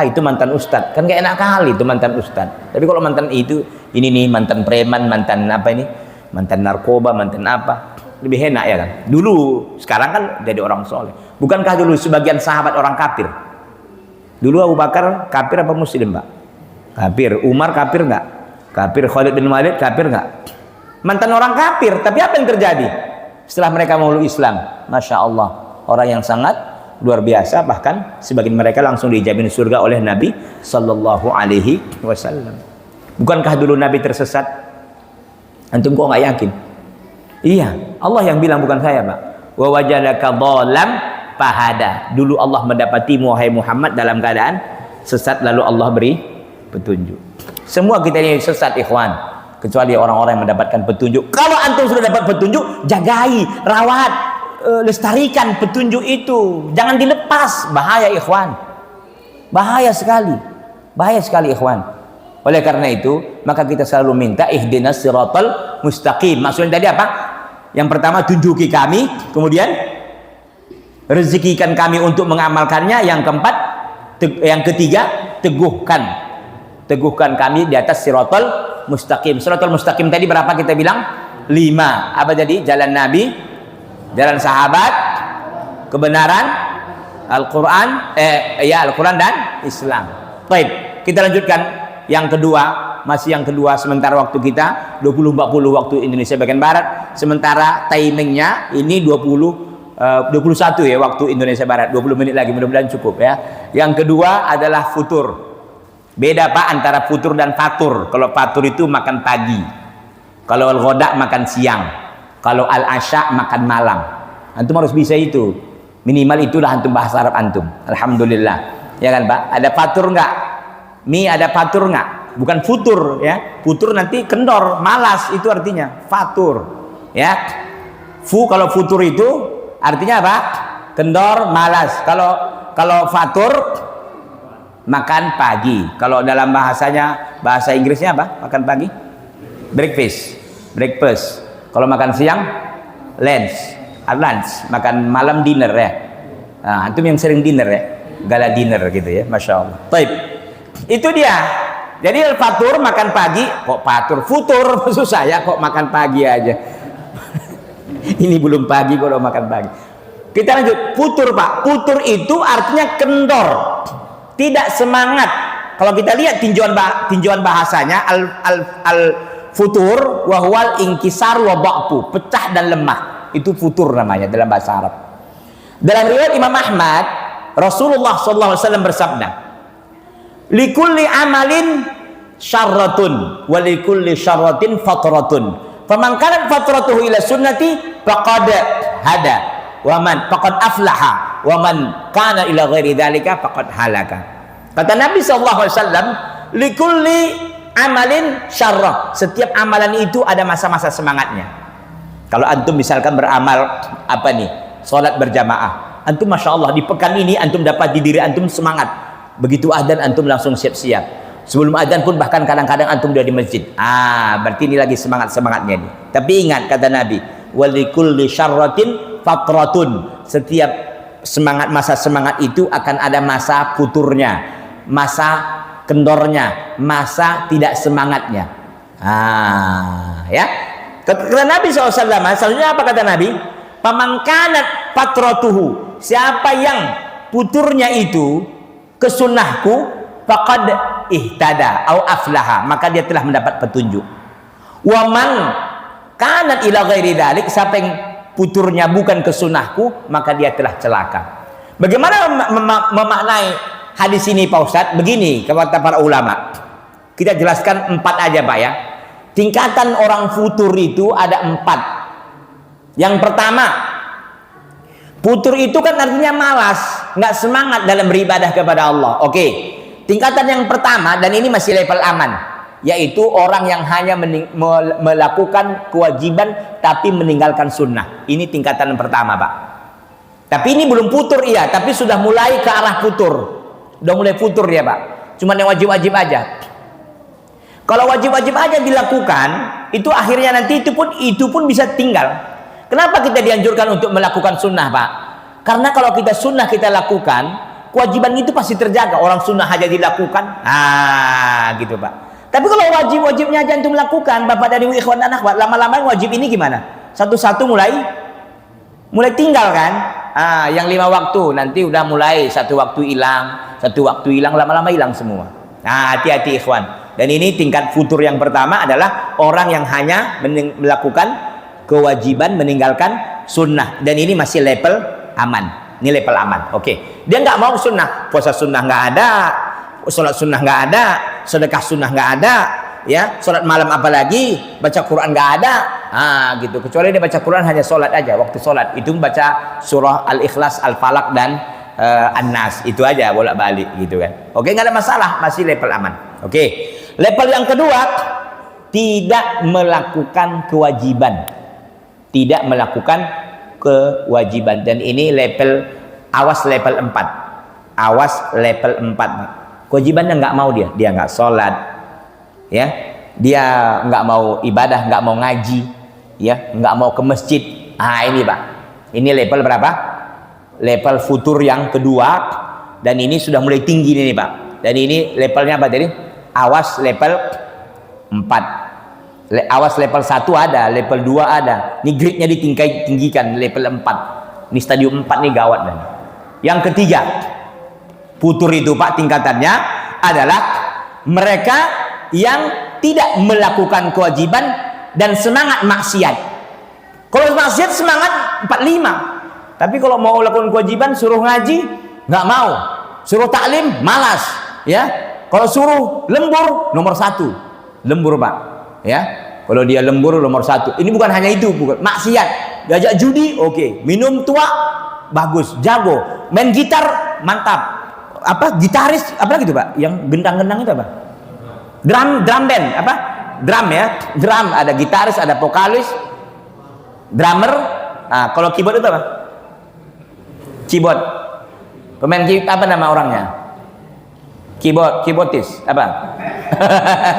Itu mantan ustad, kan gak enak kali itu mantan ustad. Tapi kalau mantan itu, ini nih mantan preman, mantan apa ini, mantan narkoba, mantan apa, lebih enak ya kan. Dulu, sekarang kan jadi orang soleh. Bukankah dulu sebagian sahabat orang kafir? Dulu Abu Bakar kafir apa muslim Pak? Kafir. Umar kafir nggak? Kafir. Khalid bin Walid kafir nggak? Mantan orang kafir. Tapi apa yang terjadi setelah mereka memeluk Islam? Masya Allah, orang yang sangat luar biasa. Bahkan sebagian mereka langsung dijamin surga oleh Nabi Sallallahu Alaihi Wasallam. Bukankah dulu Nabi tersesat? Antum kok nggak yakin? Iya, Allah yang bilang, bukan saya Pak. Wa wajadaka dhalam fahada. Dulu Allah mendapatimu wahai Muhammad dalam keadaan sesat, lalu Allah beri petunjuk. Semua kita ini sesat ikhwan, kecuali orang-orang yang mendapatkan petunjuk. Kalau antum sudah dapat petunjuk, jagai, rawat, lestarikan petunjuk itu, jangan dilepas. Bahaya ikhwan, bahaya sekali ikhwan. Oleh karena itu maka kita selalu minta ihdinas siratal mustaqim. Maksudnya tadi apa? Yang pertama, tunjuki kami, kemudian rezekikan kami untuk mengamalkannya. Yang keempat, yang ketiga, teguhkan kami di atas siratal mustaqim. Siratal mustaqim tadi berapa kita bilang? 5. Apa jadi? Jalan Nabi, jalan sahabat, kebenaran, Al-Quran, Al-Quran dan Islam. Baik, kita lanjutkan yang kedua. Masih yang kedua, sementara waktu kita 20.40 waktu Indonesia bagian Barat, sementara timingnya ini 21 ya waktu Indonesia Barat, 20 menit lagi, mudah-mudahan cukup ya. Yang kedua adalah futur. Beda Pak antara futur dan fatur. Kalau fatur itu makan pagi, kalau al-ghoda makan siang, kalau al-asya makan malam. Antum harus bisa itu, minimal itulah antum bahasa Arab antum. Alhamdulillah ya kan Pak. Ada fatur nggak? Mi ada fatur nggak? Bukan futur ya. Futur nanti kendor, malas, itu artinya fatur ya. Kalau futur itu artinya apa? Kendor, malas. Kalau fatur makan pagi. Kalau dalam bahasanya, bahasa Inggrisnya apa? Makan pagi? Breakfast. Kalau makan siang, lunch. Makan malam, dinner ya. Nah, antum yang sering dinner ya, gala dinner gitu ya, masya Allah. Taib. Itu dia. Jadi fatur makan pagi, kok fatur, futur maksud saya kok makan pagi aja. Ini belum pagi kok udah makan pagi. Kita lanjut, futur Pak. Futur itu artinya kendor, tidak semangat. Kalau kita lihat tinjauan bahasanya, al futur wahwal inkisar wa ba'fu, pecah dan lemah. Itu futur namanya dalam bahasa Arab. Dalam riwayat Imam Ahmad, Rasulullah SAW bersabda, likulli amalin syarratun wa likulli syarratin fatratun faman kanat fatratuhu ila sunnati faqad hada wa man faqad aflaha wa man kana ila ghairi dzalika faqad halaka. Kata Nabi SAW, likulli amalin syarrah, setiap amalan itu ada masa-masa semangatnya. Kalau antum misalkan beramal apa nih, sholat berjamaah, antum masya Allah di pekan ini antum dapat di diri antum semangat. Begitu adzan antum langsung siap-siap. Sebelum adzan pun bahkan kadang-kadang antum udah di masjid. Berarti ini lagi semangatnya nih. Tapi ingat kata Nabi, walikulli syarratin fatratun. Setiap masa semangat itu akan ada masa futurnya, masa kendornya, masa tidak semangatnya. Ya. Kata Nabi SAW, selanjutnya apa kata Nabi? Pamangkanat patrotuhu, siapa yang puturnya itu ke sunnahku, faqad ihtada au aflaha, maka dia telah mendapat petunjuk. Wa man kanat ila ghairi dzalik, siapa yang puturnya bukan ke sunnahku, maka dia telah celaka. Bagaimana memaknai hadis ini Pak Ustadz? Begini kata para ulama, kita jelaskan 4 aja Pak ya. Tingkatan orang futur itu ada 4. Yang pertama, futur itu kan artinya malas, nggak semangat dalam beribadah kepada Allah. Oke, tingkatan yang pertama, dan ini masih level aman, yaitu orang yang hanya melakukan kewajiban tapi meninggalkan sunnah. Ini tingkatan yang pertama Pak. Tapi ini belum futur iya, tapi sudah mulai ke arah futur. Udah mulai futur ya Pak. Cuman yang wajib-wajib aja. Kalau wajib-wajib aja dilakukan, itu akhirnya nanti itu pun bisa tinggal. Kenapa kita dianjurkan untuk melakukan sunnah Pak? Karena kalau kita sunnah kita lakukan, kewajiban itu pasti terjaga. Orang sunnah aja dilakukan, gitu Pak. Tapi kalau wajib-wajibnya aja untuk melakukan, Bapak dan Ibu ikhwan dan akhwat, lama-lama wajib ini gimana? Satu-satu mulai tinggal kan? Yang 5 waktu nanti udah mulai 1 waktu hilang, lama-lama hilang semua. Hati-hati ikhwan. Dan ini tingkat futur yang pertama adalah orang yang hanya melakukan kewajiban, meninggalkan sunnah. Dan ini masih level aman. Ini level aman. Oke. Dia nggak mau sunnah, puasa sunnah nggak ada, sholat sunnah nggak ada, sedekah sunnah nggak ada, ya, sholat malam apalagi, baca Quran nggak ada, gitu. Kecuali dia baca Quran hanya sholat aja, waktu sholat itu baca surah Al-Ikhlas, Al-Falaq dan An-Nas, itu aja bolak-balik gitu kan. Oke, nggak ada masalah, masih level aman. Oke. Level yang kedua, tidak melakukan kewajiban. Tidak melakukan kewajiban. Dan ini level awas level 4. Awas level 4. Kewajibannya nggak mau dia nggak sholat, ya, dia nggak mau ibadah, nggak mau ngaji, ya, nggak mau ke masjid. Ini Pak, ini level berapa? Level futur yang kedua, dan ini sudah mulai tinggi nih Pak. Dan ini levelnya apa tadi? Awas level 4. Awas level 1 ada, level 2 ada. Ini grade-nya ditinggikan level 4. Ini stadium 4 nih gawat dan. Yang ketiga, futur itu Pak tingkatannya adalah mereka yang tidak melakukan kewajiban dan semangat maksiat. Kalau maksiat semangat 45. Tapi kalau mau lakukan kewajiban, suruh ngaji nggak mau, suruh taklim malas, ya. Kalau suruh lembur nomor 1, lembur Pak, ya. Kalau dia lembur nomor 1. Ini bukan hanya itu, bukan maksiat. Diajak judi, oke. Minum tua, bagus, jago. Main gitar, mantap. Apa gitaris, apa gitu Pak? Yang gendang-gendang itu apa? Drum band, apa? Drum ya, drum. Ada gitaris, ada vokalis, drummer. Kalau keyboard itu apa? Keyboard. Pemain keyboard apa nama orangnya? Keyboardis apa?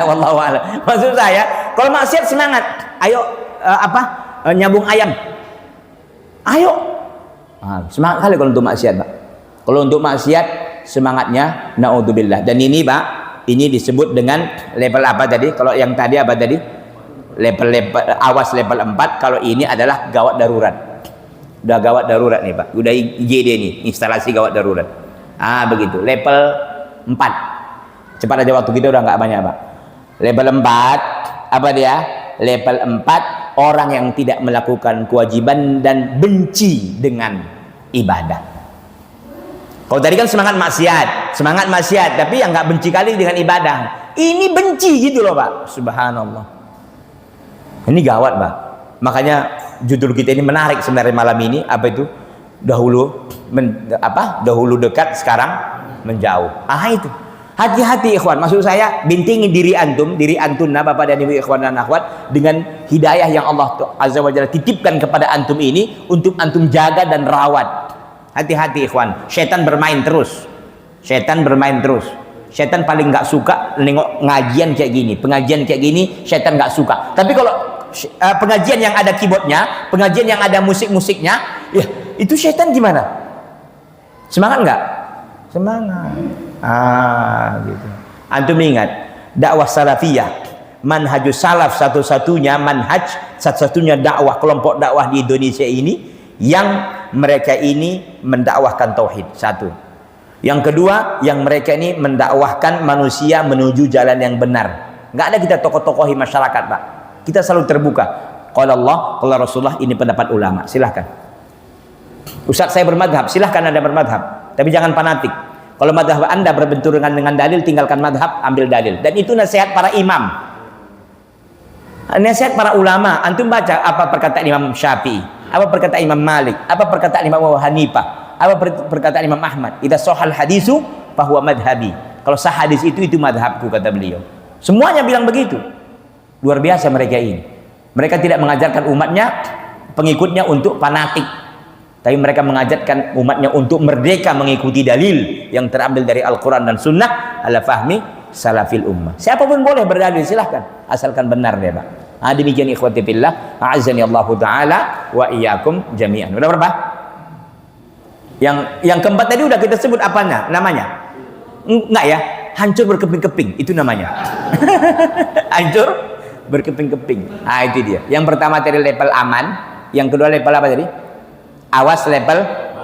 Wallahu a'lam. Maksud saya, kalau maksiat semangat, ayo nyambung ayam. Ayo. Semangat kali kalau untuk maksiat, Pak. Kalau untuk maksiat semangatnya naudzubillah. Dan ini Pak, ini disebut dengan level apa tadi? Kalau yang tadi apa tadi? Level awas level 4. Kalau ini adalah gawat darurat. Udah gawat darurat nih Pak. Udah IGD nih, instalasi gawat darurat. Begitu. Level 4. Cepat aja waktu kita udah nggak banyak Pak. Level 4 apa dia? Level 4 orang yang tidak melakukan kewajiban dan benci dengan ibadah. Kalau tadi kan semangat maksiat, tapi yang nggak benci kali dengan ibadah. Ini benci gitu loh Pak. Subhanallah. Ini gawat Pak. Makanya judul kita ini menarik sebenarnya malam ini. Apa itu? Dahulu dekat, sekarang menjauh. Itu. Hati-hati ikhwan. Maksud saya, bintingin diri antum Bapak dan Ibu ikhwan dan akhwat dengan hidayah yang Allah Azza wa Jalla titipkan kepada antum ini untuk antum jaga dan rawat. Hati-hati ikhwan. Setan bermain terus. Setan paling nggak suka nengok pengajian kayak gini, setan nggak suka. Tapi kalau pengajian yang ada keyboardnya, pengajian yang ada musik-musiknya, ya itu setan gimana? Semangat nggak? Semangat. Gitu. Antum ingat dakwah salafiyah manhajus salaf, satu-satunya manhaj, satu-satunya dakwah, kelompok dakwah di Indonesia ini yang mereka ini mendakwahkan tauhid. Satu. Yang kedua, yang mereka ini mendakwahkan manusia menuju jalan yang benar. Nggak ada kita tokoh-tokohi masyarakat, Pak. Kita selalu terbuka. Qala Allah, qala Rasulullah, ini pendapat ulama. Silahkan. Ustaz saya bermadhab, silahkan Anda bermadhab. Tapi jangan fanatik. Kalau madhab Anda berbenturan dengan dalil, tinggalkan madhab, ambil dalil. Dan itu nasihat para imam. Nasihat para ulama. Antum baca apa perkataan Imam Syafi'i, apa perkataan Imam Malik, apa perkataan Imam Abu Hanifah, apa perkataan Imam Ahmad. Idza shahal hadisu fahuwa madhabi. Kalau sah hadis itu madhabku, kata beliau. Semuanya bilang begitu. Luar biasa mereka ini. Mereka tidak mengajarkan umatnya, pengikutnya untuk fanatik, tapi mereka mengajarkan umatnya untuk merdeka mengikuti dalil yang terambil dari Al-Quran dan Sunnah ala fahmi salafil ummah. Siapapun boleh berdalil, silahkan, asalkan benar deh, Pak. Demikian ikhwati fillah, a'azzani Allah taala wa iyyakum jami'an. Udah berapa? Yang keempat tadi udah kita sebut apanya? Namanya? Enggak ya? Hancur berkeping-keping, itu namanya. Hancur berkeping-keping. Itu dia. Yang pertama tadi level aman, yang kedua level apa tadi? Awas, level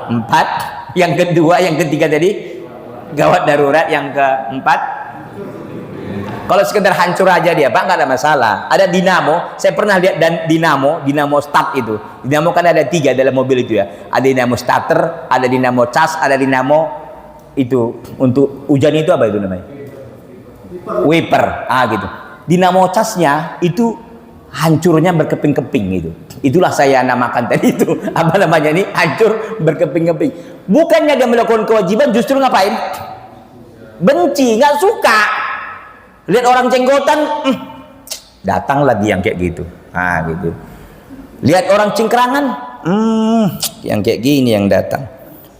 4. Yang kedua, yang ketiga tadi gawat darurat. Yang keempat, kalau sekedar hancur aja dia, Pak, nggak ada masalah. Ada dinamo, saya pernah lihat, dan dinamo start itu. Dinamo kan ada 3 dalam mobil itu ya. Ada dinamo starter, ada dinamo cas, ada dinamo itu untuk hujan, itu apa itu namanya? Wiper. Gitu. Dinamo casnya itu hancurnya berkeping-keping itu. Itulah saya namakan tadi itu. Apa namanya ini? Hancur berkeping-keping. Bukannya dia melakukan kewajiban, justru ngapain? Benci, nggak suka. Lihat orang jenggotan, datanglah dia yang kayak gitu. Gitu. Lihat orang cingkrangan, yang kayak gini yang datang.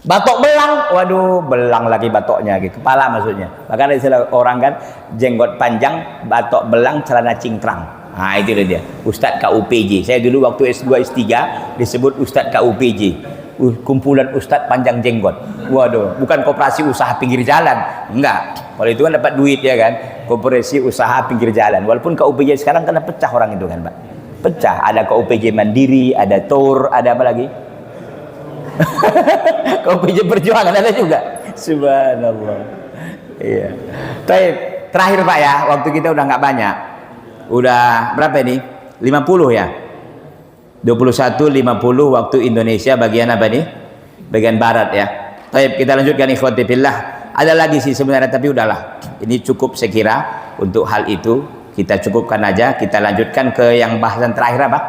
Batok belang, waduh, belang lagi batoknya gitu, kepala maksudnya. Maka ada istilah orang kan, jenggot panjang, batok belang, celana cingkrang. Itu dia, Ustadz KUPJ. Saya dulu waktu S2 S3 disebut Ustadz KUPJ, kumpulan Ustadz panjang jenggot. Waduh, bukan koperasi usaha pinggir jalan, enggak. Kalau itu kan dapat duit ya kan, koperasi usaha pinggir jalan. Walaupun KUPJ sekarang kena pecah orang itu kan, Pak. Pecah, ada KUPJ Mandiri, ada TOR, ada apa lagi? KUPJ Perjuangan ada juga. Subhanallah. Iya. Terakhir Pak ya, waktu kita udah nggak banyak. Udah berapa ini? 50 ya? 21.50 waktu Indonesia bagian apa nih? Bagian barat ya. Baik, kita lanjutkan ikhwati fillah. Ada lagi sih sebenarnya, tapi udahlah. Ini cukup saya kira untuk hal itu. Kita cukupkan aja, kita lanjutkan ke yang bahasan terakhir apa?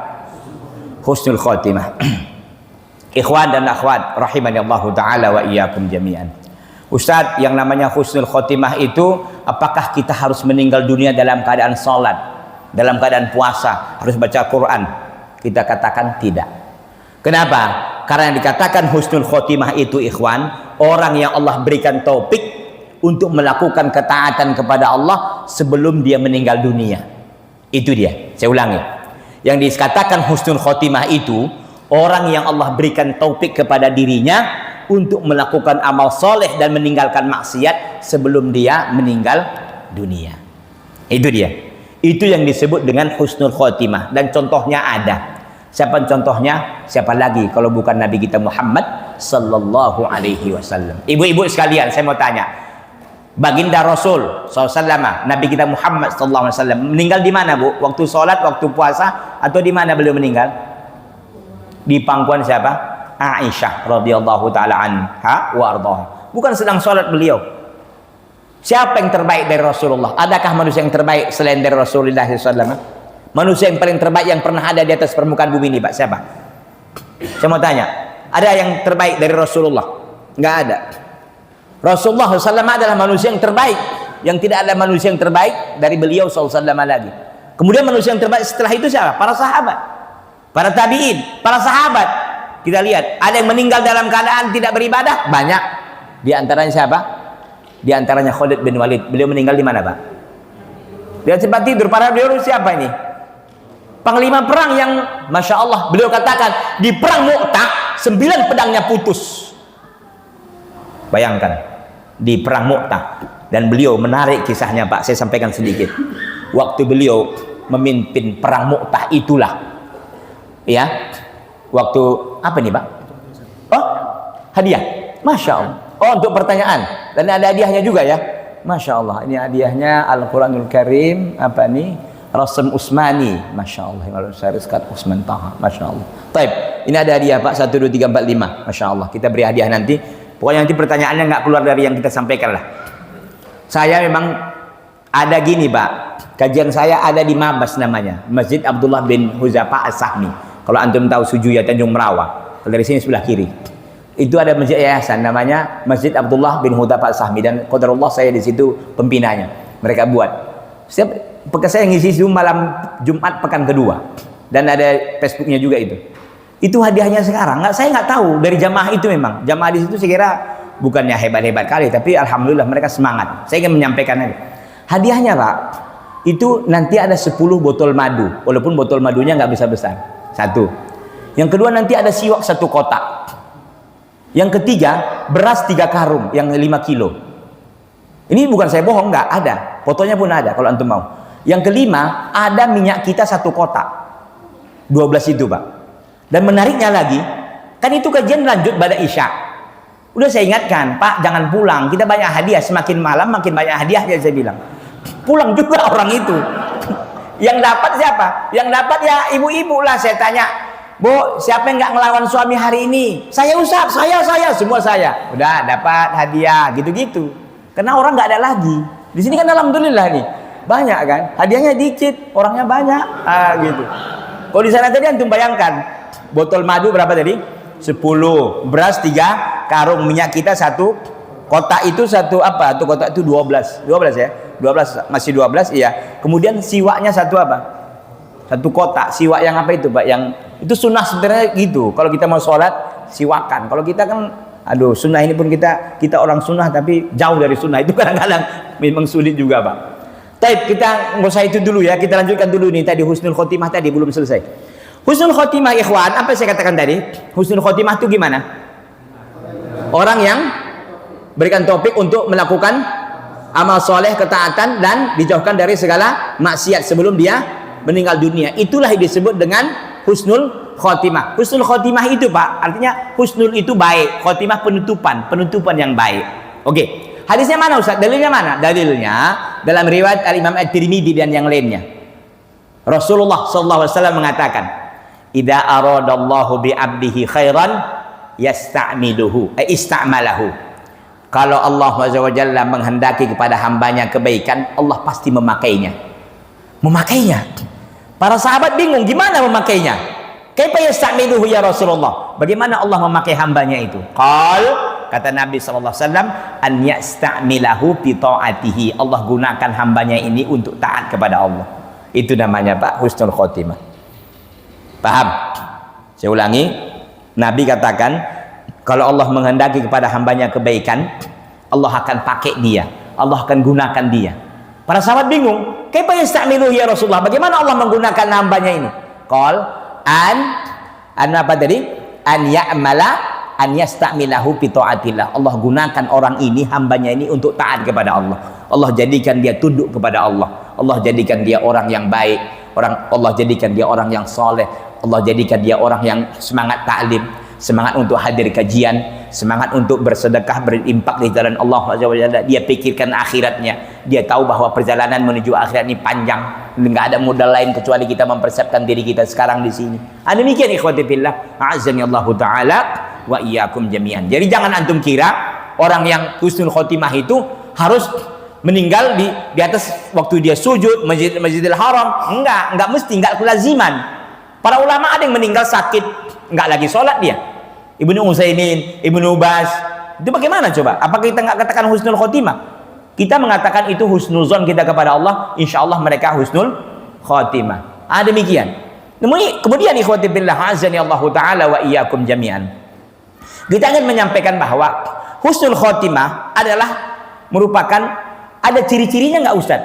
Husnul khotimah. Ikhwan dan akhwat rahimani Allah taala wa iyyakum jami'an. Ustaz, yang namanya husnul khotimah itu apakah kita harus meninggal dunia dalam keadaan salat, dalam keadaan puasa, harus baca Quran? Kita katakan tidak. Kenapa? Karena yang dikatakan husnul khotimah itu, ikhwan, orang yang Allah berikan taufik untuk melakukan ketaatan kepada Allah sebelum dia meninggal dunia. Itu dia. Saya ulangi. Yang dikatakan husnul khotimah itu orang yang Allah berikan taufik kepada dirinya untuk melakukan amal soleh dan meninggalkan maksiat sebelum dia meninggal dunia. Itu dia. Itu yang disebut dengan husnul khotimah. Dan contohnya ada. Siapa contohnya? Siapa lagi kalau bukan Nabi kita Muhammad sallallahu alaihi wasallam. Ibu-ibu sekalian, saya mau tanya. Baginda Rasul SAW, Nabi kita Muhammad sallallahu alaihi wasallam meninggal di mana, Bu? Waktu sholat, waktu puasa, atau di mana beliau meninggal? Di pangkuan siapa? Aisyah radhiyallahu taala anha wa ardhaha. Bukan sedang sholat beliau. Siapa yang terbaik dari Rasulullah? Adakah manusia yang terbaik selain dari Rasulullah SAW? Manusia yang paling terbaik yang pernah ada di atas permukaan bumi ini, Pak, siapa? Saya mau tanya, ada yang terbaik dari Rasulullah? Nggak ada. Rasulullah SAW adalah manusia yang terbaik, yang tidak ada manusia yang terbaik dari beliau SAW lagi. Kemudian manusia yang terbaik setelah itu siapa? Para sahabat, para tabi'in, para sahabat. Kita lihat, ada yang meninggal dalam keadaan tidak beribadah, banyak. Di antaranya siapa? Di antaranya Khalid bin Walid. Beliau meninggal di mana, Pak? Dia sempat tidur. Para beliau siapa ini? Panglima perang yang Masya Allah, beliau katakan di perang Mu'tah 9 pedangnya putus. Bayangkan, di perang Mu'tah. Dan beliau menarik kisahnya, Pak, saya sampaikan sedikit. waktu beliau memimpin perang Mu'tah itulah, ya, waktu apa nih Pak? Oh, hadiah, Masya Allah. Oh, untuk pertanyaan, dan ada hadiahnya juga ya, Masya Allah. Ini hadiahnya Al-Quranul Karim, apa nih, Rasm Usmani, Masya Allah. Syarikat Usman Taha, Masya Allah. Taib, ini ada hadiah Pak, 1, 2, 3, 4, 5, Masya Allah. Kita beri hadiah nanti. Pokoknya nanti pertanyaannya nggak keluar dari yang kita sampaikan lah. Saya memang ada gini Pak, kajian saya ada di Mabas namanya, Masjid Abdullah bin Huzafa As-Sahmi. Kalau antum tahu Sujuya Tanjung Merawa, kalau dari sini sebelah kiri, itu ada masjid yayasan namanya Masjid Abdullah bin Huzafa As-Sahmi, dan qadarullah saya di situ pembinanya. Mereka buat setiap pekan saya ngisi Zoom malam Jumat pekan kedua, dan ada Facebooknya juga itu. Itu hadiahnya sekarang. Saya nggak tahu dari jamaah itu, memang jamaah di situ saya kira bukannya hebat-hebat kali, tapi alhamdulillah mereka semangat. Saya ingin menyampaikan aja. Hadiahnya Pak, itu nanti ada 10 botol madu, walaupun botol madunya nggak besar-besar. 1. Yang kedua nanti ada siwak 1 kotak. Yang ketiga beras 3 karung yang 5 kilo. Ini bukan saya bohong, nggak ada. Fotonya pun ada kalau antum mau. Yang kelima ada minyak kita 1 kotak. 12 itu Pak. Dan menariknya lagi, kan itu kajian lanjut pada Isya. Udah saya ingatkan, Pak jangan pulang, kita banyak hadiah, semakin malam makin banyak hadiah, ya saya bilang. Pulang juga orang itu. Yang dapat siapa? Yang dapat ya ibu-ibu lah. Saya tanya, Bu, siapa yang nggak ngelawan suami hari ini? Saya Ustaz, saya, semua saya. Udah dapat hadiah, gitu-gitu. Karena orang nggak ada lagi. Di sini kan alhamdulillah nih, banyak kan? Hadiahnya dikit, orangnya banyak, gitu. Kalau di sana tadi antum bayangkan, botol madu berapa tadi? 10, beras 3 karung, minyak kita 1 kotak itu 1 apa? Tuh kotak itu 12 ya, 12 masih 12 iya. Kemudian siwaknya 1 apa? 1 kotak. Siwak yang apa itu Pak? Yang itu sunnah sebenarnya gitu. Kalau kita mau sholat siwakan. Kalau kita kan, aduh, sunnah ini pun kita orang sunnah tapi jauh dari sunnah, itu kadang-kadang memang sulit juga Pak. Taib, kita nggak usah itu dulu ya, kita lanjutkan dulu nih tadi husnul khotimah tadi belum selesai. Husnul khotimah ikhwan, apa saya katakan tadi? Husnul khotimah itu gimana? Orang yang berikan topik untuk melakukan amal soleh, ketaatan, dan dijauhkan dari segala maksiat sebelum dia meninggal dunia. Itulah yang disebut dengan husnul khotimah. Husnul khotimah itu Pak, artinya husnul itu baik, khotimah penutupan yang baik. Oke, hadisnya mana Ustaz? Dalilnya mana? Dalilnya dalam riwayat Al-Imam At-Tirmidzi dan yang lainnya. Rasulullah SAW mengatakan, idza aradallahu bi 'abdihi khairan yasta'miluhu ista'malahu. Kalau Allah Azza wa Jalla menghendaki kepada hambanya kebaikan, Allah pasti memakainya. Para sahabat bingung gimana memakainya. Kaifa yasta'miluhu ya Rasulullah? Bagaimana Allah memakai hambanya itu? Kata Nabi sallallahu alaihi wasallam, an yasta'milahu bi ta'atihi. Allah gunakan hambanya ini untuk taat kepada Allah. Itu namanya Pak husnul khotimah. Paham? Saya ulangi, Nabi katakan kalau Allah menghendaki kepada hambanya kebaikan, Allah akan pakai dia, Allah akan gunakan dia. Para sahabat bingung, kaifa yasta'miluhu ya Rasulullah? Bagaimana Allah menggunakan hambanya ini? An apa tadi? An ya'mala an yasta'milahu bi ta'atillah. Allah gunakan orang ini, hambanya ini untuk taat kepada Allah. Allah jadikan dia tunduk kepada Allah. Allah jadikan dia orang yang baik. Allah jadikan dia orang yang soleh. Allah jadikan dia orang yang semangat ta'lim, semangat untuk hadir kajian, semangat untuk bersedekah, berimpak di jalan Allah Azza wa Jalla. Dia pikirkan akhiratnya. Dia tahu bahwa perjalanan menuju akhirat ini panjang. Enggak ada modal lain kecuali kita mempersiapkan diri kita sekarang di sini. Demikian ikhwati fillah, a'azzani Allah taala wa iyyakum jami'an. Jadi jangan antum kira orang yang husnul khotimah itu harus meninggal di atas waktu dia sujud Masjidil Haram. Enggak mesti, enggak kelaziman. Para ulama ada yang meninggal sakit, enggak lagi sholat dia. Ibnu Utsaimin, Ibnu Baz, itu bagaimana coba? Apakah kita enggak katakan husnul khotimah? Kita mengatakan itu husnuzon kita kepada Allah, insya Allah mereka husnul khotimah. Demikian. Kemudian ikhwati billah, azani Allah taala wa iyyakum jami'an. Kita ingin menyampaikan bahwa husnul khotimah adalah merupakan, ada ciri-cirinya enggak Ustaz?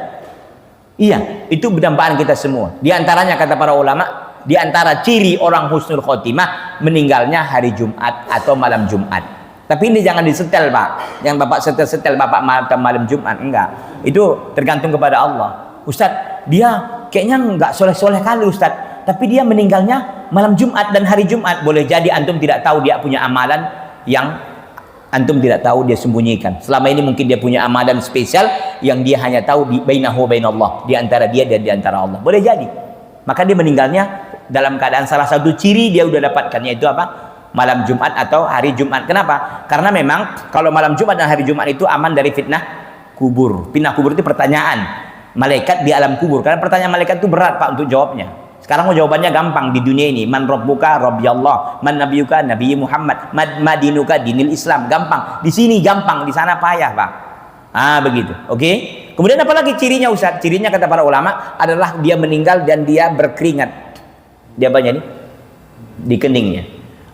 Iya, itu berdampak kita semua. Di antaranya kata para ulama, di antara ciri orang husnul khotimah meninggalnya hari Jumat atau malam Jumat. Tapi ini jangan disetel Pak, yang Bapak setel Bapak malam Jumat, enggak. Itu tergantung kepada Allah. Ustaz, dia kayaknya nggak soleh-soleh kali Ustaz, tapi dia meninggalnya malam Jumat dan hari Jumat. Boleh jadi antum tidak tahu dia punya amalan yang antum tidak tahu, dia sembunyikan. Selama ini mungkin dia punya amalan spesial yang dia hanya tahu di bainahu bainallah, di antara dia dan di antara Allah. Boleh jadi. Maka dia meninggalnya dalam keadaan salah satu ciri dia udah dapatkan, yaitu apa? Malam Jumat atau hari Jumat. Kenapa? Karena memang kalau malam Jumat dan hari Jumat itu aman dari fitnah kubur. Fitnah kubur itu pertanyaan malaikat di alam kubur. Karena pertanyaan malaikat itu berat Pak untuk jawabnya. Sekarang jawabannya gampang di dunia ini. Man rabbuka? Rabbi Allah. Man nabiyuka? Nabi Muhammad. Madinuka? Dinil Islam. Gampang. Di sini gampang, di sana payah Pak. Begitu. Oke? Kemudian apalagi cirinya Ustaz? Cirinya kata para ulama adalah dia meninggal dan dia berkeringat. Dia banyak nih di keningnya.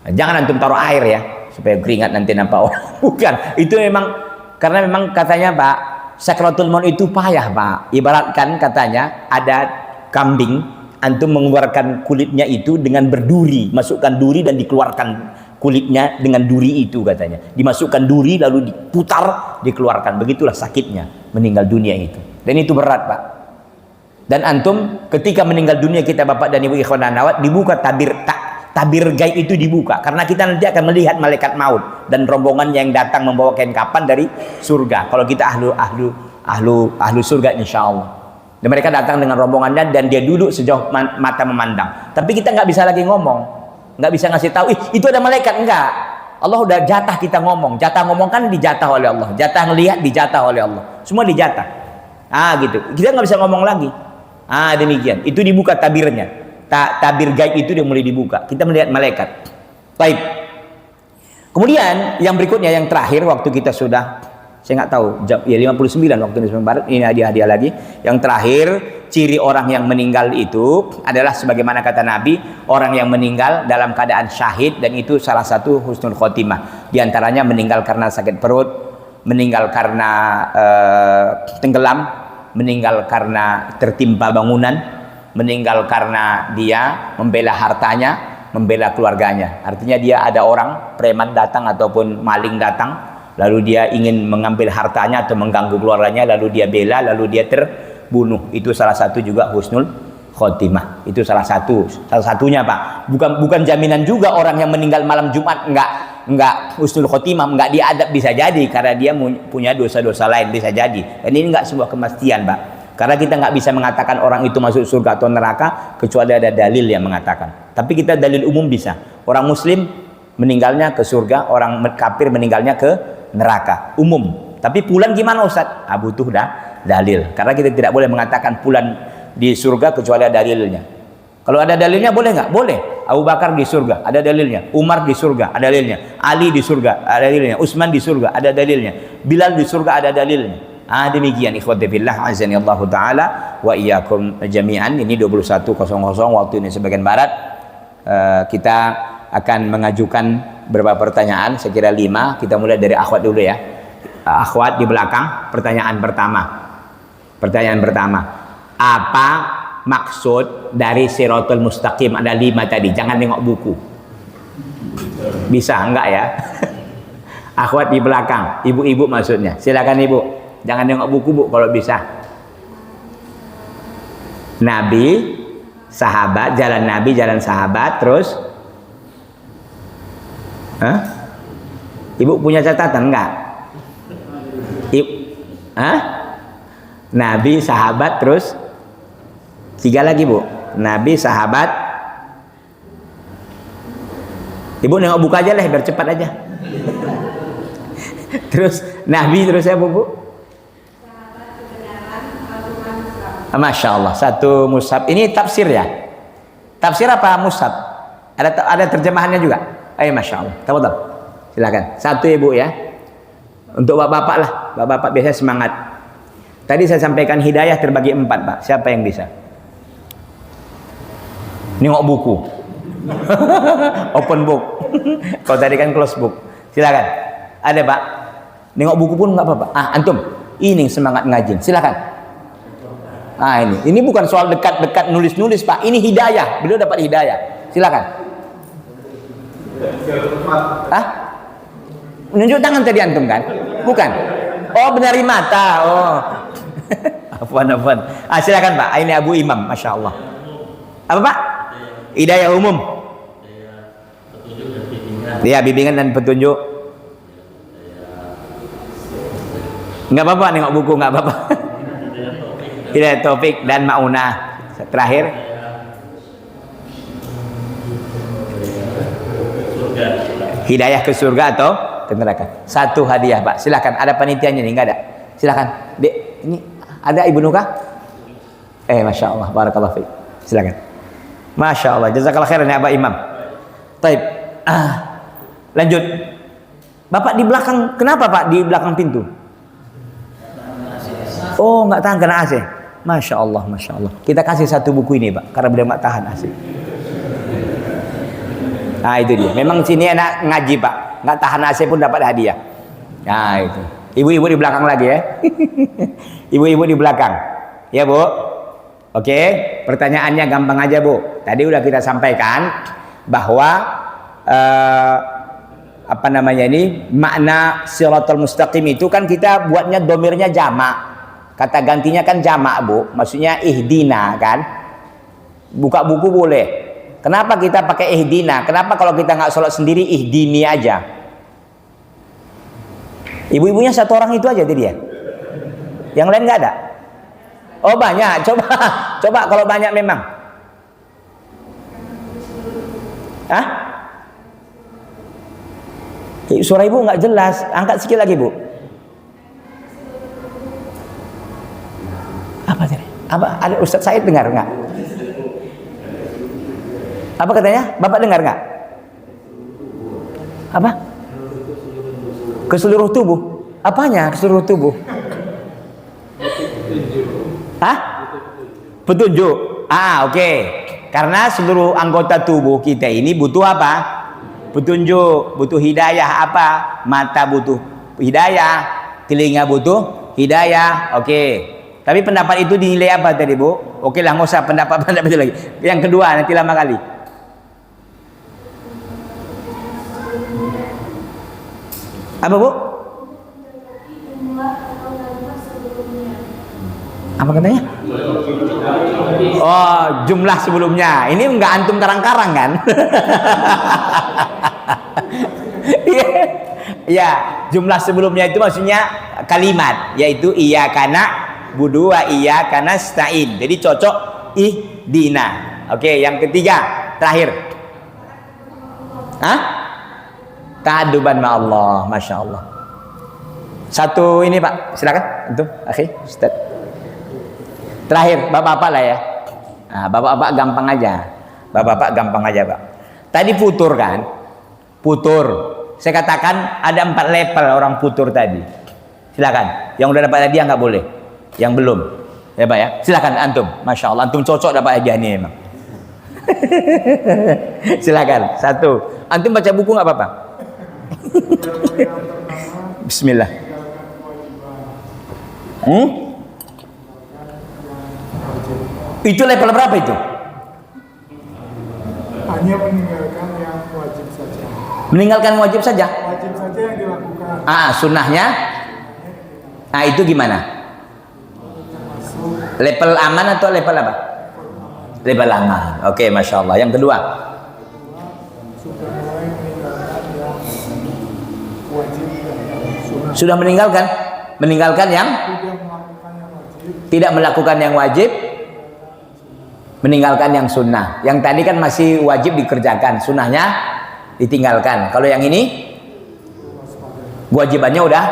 Jangan antum taruh air ya, supaya keringat nanti nampak orang. Bukan. Itu memang karena memang katanya Pak, sakratul maut itu payah Pak. Ibaratkan katanya ada kambing, antum mengeluarkan kulitnya itu dengan berduri, masukkan duri dan dikeluarkan kulitnya dengan duri itu katanya. Dimasukkan duri lalu diputar, dikeluarkan. Begitulah sakitnya meninggal dunia itu. Dan itu berat Pak. Dan antum ketika meninggal dunia kita Bapak dan Ibu ikhwan dan akhwat, dibuka tabir gaib itu dibuka karena kita nanti akan melihat malaikat maut dan rombongan yang datang membawa kain kapan dari surga. Kalau kita ahlu surga insyaallah. Dan mereka datang dengan rombongannya dan dia duduk sejauh mata memandang. Tapi kita nggak bisa lagi ngomong, nggak bisa ngasih tahu, itu ada malaikat, enggak. Allah udah jatah kita ngomong. Jatah ngomong kan dijatah oleh Allah. Jatah ngelihat dijatah oleh Allah. Semua dijatah. Gitu. Kita nggak bisa ngomong lagi. Demikian. Itu dibuka tabirnya. Tabir gaib itu dia mulai dibuka. Kita melihat malaikat. Baik. Kemudian yang berikutnya, yang terakhir, waktu kita sudah, saya nggak tahu, ya 59 waktu ini Barat. Ini hadiah lagi. Yang terakhir, ciri orang yang meninggal itu adalah sebagaimana kata Nabi, orang yang meninggal dalam keadaan syahid, dan itu salah satu husnul khotimah. Di antaranya meninggal karena sakit perut, meninggal karena tenggelam, meninggal karena tertimpa bangunan, meninggal karena dia membela hartanya, membela keluarganya. Artinya dia ada orang preman datang ataupun maling datang, lalu dia ingin mengambil hartanya atau mengganggu keluarganya, lalu dia bela, lalu dia terbunuh. Itu salah satu juga husnul khotimah. Itu salah satunya Pak. Bukan jaminan juga orang yang meninggal malam Jumat enggak husnul khotimah, enggak diadab, bisa jadi karena dia punya dosa-dosa lain, bisa jadi. Dan ini enggak sebuah kemastian Pak. Karena kita nggak bisa mengatakan orang itu masuk surga atau neraka kecuali ada dalil yang mengatakan. Tapi kita dalil umum bisa. Orang muslim meninggalnya ke surga, orang kafir meninggalnya ke neraka. Umum. Tapi pulan gimana Ustaz? Butuh dalil. Karena kita tidak boleh mengatakan pulan di surga kecuali ada dalilnya. Kalau ada dalilnya boleh nggak? Boleh. Abu Bakar di surga, ada dalilnya. Umar di surga, ada dalilnya. Ali di surga, ada dalilnya. Utsman di surga, ada dalilnya. Bilal di surga, ada dalilnya. Demikian ikhwati fillah azani Allah taala wa iyyakum jami'an. Ini 21.00 waktu ini sebagian barat. Kita akan mengajukan beberapa pertanyaan, saya kira 5. Kita mulai dari akhwat dulu ya. Akhwat di belakang, pertanyaan pertama. Apa maksud dari Siratul Mustaqim? Ada 5 tadi. Jangan tengok buku. Bisa enggak ya? Akhwat di belakang, ibu-ibu maksudnya. Silakan Ibu. Jangan tengok buku Bu kalau bisa. Nabi, sahabat, jalan Nabi, jalan sahabat, terus Ibu punya catatan enggak? Nabi, sahabat, terus 3 lagi Bu. Nabi, sahabat. Ibu nengok buku aja lah biar cepat aja. Terus Nabi, terus ya Bu. Masya Allah, satu mushaf. Ini tafsir ya? Tafsir apa mushaf? Ada terjemahannya juga? Ayo Masya Allah, tafadhol. Silakan. Satu Ibu ya. Untuk bapak-bapak lah. Bapak-bapak biasanya semangat. Tadi saya sampaikan hidayah terbagi 4 Pak. Siapa yang bisa? Nengok buku. Open book. Kalau tadi kan close book. Silakan. Ada Pak? Nengok buku pun nggak apa-apa. Antum, ini semangat ngaji. Silakan. Ini bukan soal dekat-dekat nulis-nulis Pak. Ini hidayah. Beliau dapat hidayah. Silakan. Menunjuk tangan tadi antum kan? Bukan. Oh, benari mata. Oh. Afwan. Silakan Pak. Ini Abu Imam, masya Allah. Apa Pak? Hidayah umum. Ya, bimbingan dan petunjuk. Nggak apa-apa nengok buku, nggak apa-apa. Hidayah taufik dan maunah. Terakhir. Hidayah ke surga atau ke neraka. Satu hadiah Pak. Silakan. Ada panitianya nih, nggak ada? Silakan. Dek, ini ada Ibu Nuka? Masya Allah. Barakallahu fiik. Silakan. Masya Allah. Jazakallah khairan ya Pak Imam. Taib. Lanjut. Bapak di belakang. Kenapa Pak di belakang pintu? Oh, nggak tahan kena AC. Masya Allah, masya Allah. Kita kasih satu buku ini Pak, karena beliau nggak tahan AC. Nah itu dia. Memang sini enak ngaji Pak, nggak tahan AC pun dapat hadiah. Nah itu. Ibu-ibu di belakang lagi ya. Ibu-ibu di belakang. Ya Bu. Oke. Pertanyaannya gampang aja Bu. Tadi udah kita sampaikan bahwa apa namanya ini, makna siratal mustaqim itu kan kita buatnya domirnya jamak. Kata gantinya kan jamak Bu, maksudnya ihdina kan. Buka buku boleh. Kenapa kita pakai ihdina? Kenapa kalau kita nggak sholat sendiri ihdini aja? Ibu-ibunya satu orang itu aja dia. Yang lain nggak ada? Oh banyak. Coba kalau banyak memang. Hah? Suara ibu nggak jelas. Angkat sikit lagi Bu. Apa tadi? Apa ada Ustadz Said dengar nggak? Apa katanya? Bapak dengar nggak? Apa? Ke seluruh tubuh. Apanya ke seluruh tubuh? Hah? Petunjuk. Oke. Karena seluruh anggota tubuh kita ini butuh apa? Petunjuk, butuh hidayah. Apa? Mata butuh hidayah, telinga butuh hidayah. Oke. Tapi pendapat itu dinilai apa tadi Bu? Oke lah, nggak usah pendapat itu lagi. Yang kedua nanti lama kali. Apa Bu? Apa katanya? Oh, jumlah sebelumnya. Ini enggak antum karang-karang kan? Ya, jumlah sebelumnya itu maksudnya kalimat, yaitu iyyaka na'budu wa iyyaka nasta'in. Jadi cocok ihdina. Oke, yang ketiga, terakhir. Ta'adduban ma'allah, masya Allah. Satu ini Pak, silakan. Itu, Ustaz. Terakhir, bapak-bapak lah ya. Nah, bapak-bapak gampang aja. Bapak-bapak gampang aja Pak. Tadi putur kan? Putur. Saya katakan ada 4 level orang putur tadi. Silakan. Yang udah dapat hadiah nggak boleh. Yang belum. Ya Pak ya. Silakan antum. Masya Allah, antum cocok dapat hadiah ini emang. Silakan. Satu. Antum baca buku nggak apa-apa. Bismillah. Itu level berapa itu? Hanya meninggalkan yang wajib saja. Meninggalkan wajib saja? Wajib saja yang dilakukan. Sunnahnya? Itu gimana? Level aman atau level apa? Level aman. Oke, masya Allah. Yang kedua? Sudah mulai meninggalkan yang wajib dan sunnah. Sudah meninggalkan? Meninggalkan yang? Tidak melakukan yang wajib. Meninggalkan yang sunnah. Yang tadi kan masih wajib dikerjakan, sunnahnya ditinggalkan. Kalau yang ini kewajibannya udah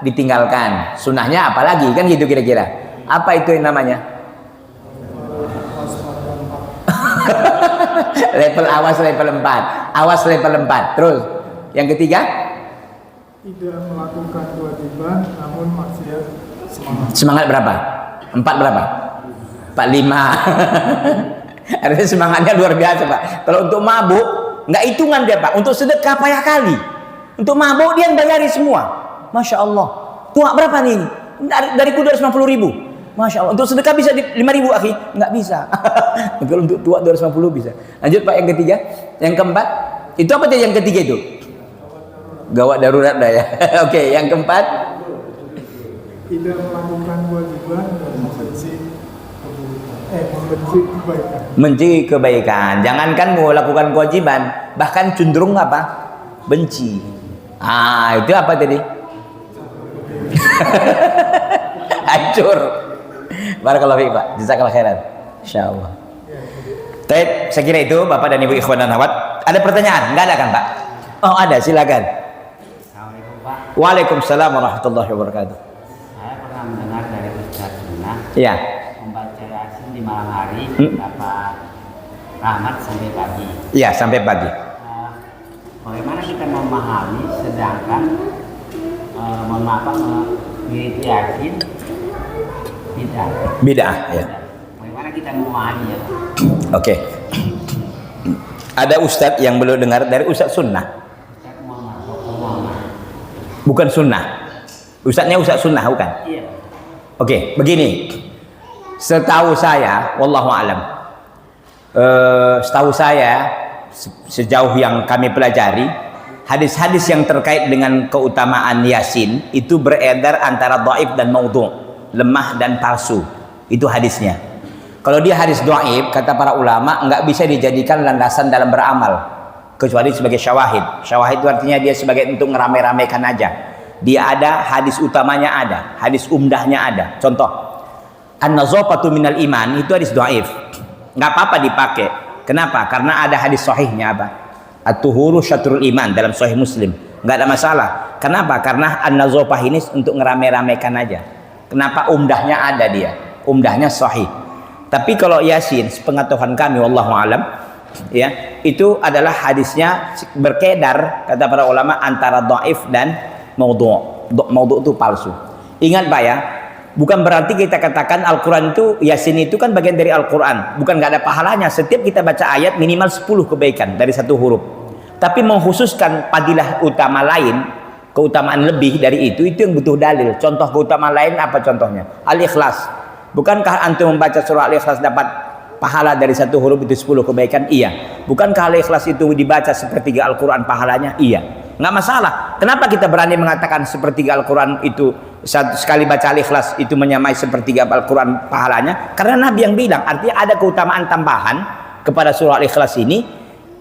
ditinggalkan, sunnahnya apalagi kan gitu kira-kira. Apa itu yang namanya? Level awas level 4. Awas level 4. Terus yang ketiga? Tidak melakukan kewajiban namun maksiat semangat. Semangat berapa? 4 berapa? 45. Artinya semangatnya luar biasa Pak. Kalau untuk mabuk nggak hitungan dia Pak. Untuk sedekah payah kali. Untuk mabuk dia bayari semua. Masya Allah. Tua berapa nih? Dari 250.000. Masya Allah. Untuk sedekah bisa 5.000 akhi? Nggak bisa. Kalau untuk tua 250 bisa. Lanjut Pak yang ketiga. Yang keempat. Itu apa tadi yang ketiga itu? Gawat darurat dah ya. Oke, yang keempat. Tidak melakukan kewajiban dan maksiat membenci kebaikan. Benci kebaikan. Jangankan mau lakukan kewajiban, bahkan cenderung apa? Benci. Itu apa tadi? Hancur. Barakallahu fiik, Pak. Jazakallahu khairan. Insyaallah. Baik, saya kira itu Bapak dan Ibu ikhwan dan akhwat. Ada pertanyaan? Enggak ada kan, Pak? Oh, ada, silakan. Assalamualaikum Pak. Waalaikumsalam warahmatullahi wabarakatuh. Saya pernah mendengar dari Ustaz Sunnah Iya. membaca Yasin di malam hari dapat rahmat sampai pagi. Iya, sampai pagi. Bagaimana kita memahami sedangkan mohon maaf mirip Yasin tidak. Bid'ah, ya. Bagaimana kita memahaminya? Oke. Ada ustadz yang belum dengar dari ustadz sunnah. Ustaz Muhammad, Dr. Muhammad. Bukan sunnah. Ustadznya ustadz sunnah, bukan? Iya. Oke, begini. Setahu saya, wallahu alam. Setahu saya, sejauh yang kami pelajari, hadis-hadis yang terkait dengan keutamaan Yasin itu beredar antara dhaif dan maudhu', lemah dan palsu. Itu hadisnya. Kalau dia hadis dhaif, kata para ulama, enggak bisa dijadikan landasan dalam beramal kecuali sebagai syawahid. Syawahid itu artinya dia sebagai untuk ngeramai-ramaikan aja. Dia ada, hadis utamanya ada, hadis umdahnya ada. Contoh, an-nazafatu minal iman itu hadis dhaif. Enggak apa-apa dipakai. Kenapa? Karena ada hadis sahihnya apa? At-tuhuru syatrul iman dalam sahih Muslim. Enggak ada masalah. Kenapa? Karena an-nazafah ini untuk ngeramai-ramaikan aja. Kenapa? Umdahnya ada dia. Umdahnya sahih. Tapi kalau Yasin, sepengetahuan kami wallahu alam, ya, itu adalah hadisnya berkedar kata para ulama antara dhaif dan maudhu'. Maudhu' itu palsu. Ingat Pak ya, bukan berarti kita katakan Al-Qur'an itu Yasin itu kan bagian dari Al-Qur'an, bukan nggak ada pahalanya. Setiap kita baca ayat minimal 10 kebaikan dari satu huruf. Tapi mengkhususkan padilah utama lain, keutamaan lebih dari itu yang butuh dalil. Contoh keutamaan lain apa contohnya? Al-Ikhlas. Bukankah antum membaca surah Al-Ikhlas dapat pahala dari satu huruf itu 10 kebaikan? Iya. Bukankah Al-Ikhlas itu dibaca sepertiga Al-Quran pahalanya? Iya. Nggak masalah. Kenapa kita berani mengatakan sepertiga Al-Quran itu sekali baca Al-Ikhlas itu menyamai sepertiga Al-Quran pahalanya? Karena Nabi yang bilang, artinya ada keutamaan tambahan kepada surah Al-Ikhlas ini,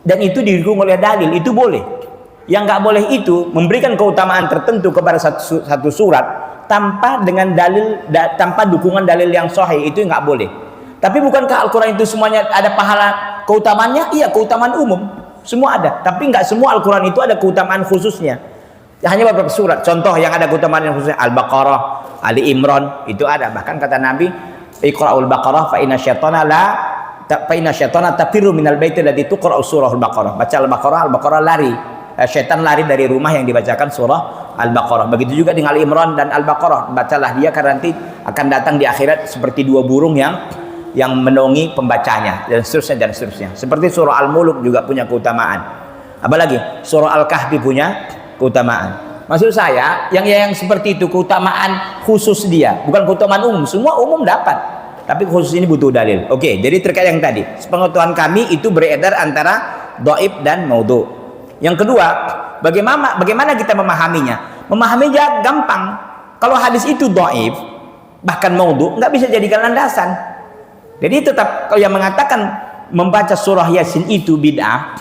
dan itu didukung oleh dalil, itu boleh. Yang nggak boleh itu memberikan keutamaan tertentu kepada satu surat tanpa dengan dalil, tanpa dukungan dalil yang sahih, itu nggak boleh. Tapi bukankah Al-Quran itu semuanya ada pahala keutamaannya? Iya, keutamaan umum semua ada. Tapi nggak semua Al-Quran itu ada keutamaan khususnya. Hanya beberapa surat. Contoh yang ada keutamaan yang khususnya Al-Baqarah, Ali Imran itu ada. Bahkan kata Nabi, Iqra'ul Baqarah fa inna syaitana tafiru minal baiti alladzi tuqra'u surahul Baqarah. Baca Al-Baqarah, Al-Baqarah lari. Syaitan lari dari rumah yang dibacakan surah Al-Baqarah. Begitu juga dengan Ali Imran dan Al-Baqarah. Bacalah dia karena nanti akan datang di akhirat seperti dua burung yang menaungi pembacanya, dan seterusnya dan seterusnya. Seperti surah Al-Muluk juga punya keutamaan. Apalagi surah Al-Kahfi punya keutamaan. Maksud saya yang seperti itu keutamaan khusus dia, bukan keutamaan umum. Semua umum dapat, tapi khusus ini butuh dalil. Oke, jadi terkait yang tadi, sepengetahuan kami itu beredar antara dhaif dan maudhu'. Yang kedua, bagaimana kita memahaminya? Memahaminya gampang. Kalau hadis itu dhaif, bahkan maudhu', nggak bisa jadikan landasan. Jadi tetap kalau yang mengatakan membaca surah Yasin itu bid'ah,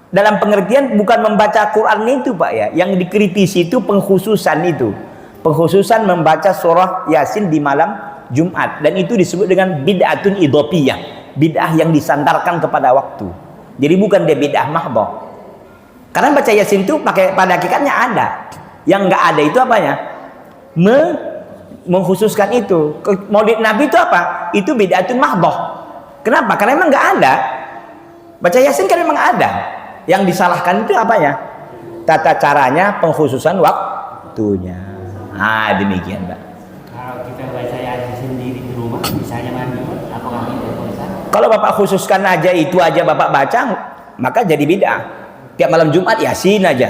dalam pengertian bukan membaca Quran itu Pak ya. Yang dikritisi itu pengkhususan itu. Pengkhususan membaca surah Yasin di malam Jumat, dan itu disebut dengan bid'atun idhofiyah. Bid'ah yang disandarkan kepada waktu. Jadi bukan dia bid'ah mahdhah. Karena baca Yasin itu pada hakikatnya ada. Yang nggak ada itu apanya? Mengkhususkan itu. Maulid Nabi itu apa? Itu bid'atun mahdhah. Kenapa? Karena memang nggak ada. Baca Yasin kan memang ada. Yang disalahkan itu apanya? Tata caranya, pengkhususan waktunya. Nah, demikian, Pak. Kalau kita baca Yasin sendiri di rumah, misalnya mandi, apakah kita bisa? Kalau Bapak khususkan aja itu aja Bapak baca, maka jadi bid'ah. Tiap malam Jumat Yasin aja.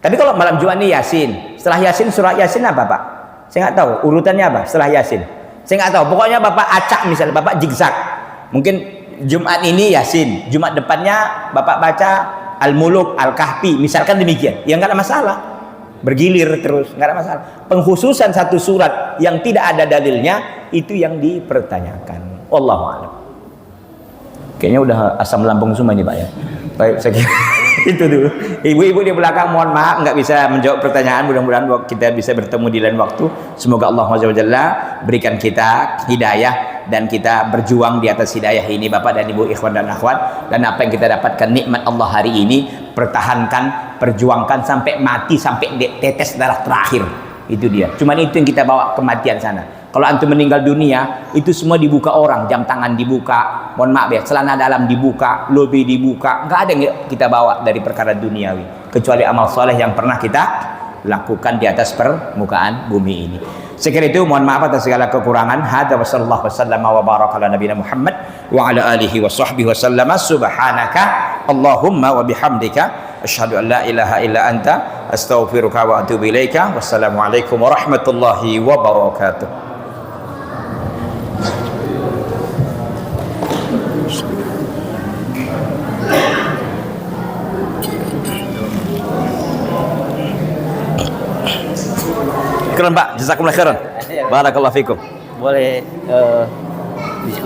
Tapi kalau malam Jumat ini Yasin, setelah Yasin surah Yasin apa Pak? Saya nggak tahu urutannya apa setelah Yasin. Saya nggak tahu. Pokoknya Bapak acak misalnya, Bapak zigzag. Mungkin Jumat ini Yasin, Jumat depannya Bapak baca Al-Muluk, Al-Kahfi, misalkan demikian. Ya nggak ada masalah. Bergilir terus, nggak ada masalah. Pengkhususan satu surat yang tidak ada dalilnya itu yang dipertanyakan. Wallahu a'lam. Kayaknya udah asam lambung semua ini Pak ya. Baik, saya kira itu dulu. Ibu-ibu di belakang mohon maaf nggak bisa menjawab pertanyaan. Mudah-mudahan kita bisa bertemu di lain waktu. Semoga Allah SWT berikan kita hidayah dan kita berjuang di atas hidayah ini Bapak dan Ibu, ikhwan dan akhwat. Dan apa yang kita dapatkan nikmat Allah hari ini, pertahankan, perjuangkan sampai mati, sampai tetes darah terakhir. Itu dia. Cuman itu yang kita bawa kematian sana. Kalau antum meninggal dunia, itu semua dibuka orang, jam tangan dibuka, mohon maaf ya, celana dalam dibuka, lobi dibuka, nggak ada yang kita bawa dari perkara duniawi, kecuali amal soleh yang pernah kita lakukan di atas permukaan bumi ini. Sekali itu mohon maaf atas segala kekurangan. Hadza wa sallallahu wasallam wa baraka ala nabiyina Muhammad wa ala alihi wa sahbihi wasallama. Subhanaka Allahumma wa bihamdika asyhadu an la ilaha illa anta astaghfiruka wa atubu ilaika. Wassalamualaikum warahmatullahi wabarakatuh. Keren Pak, jazakumullah khairan. Barakallahu fikum. Boleh diskusi.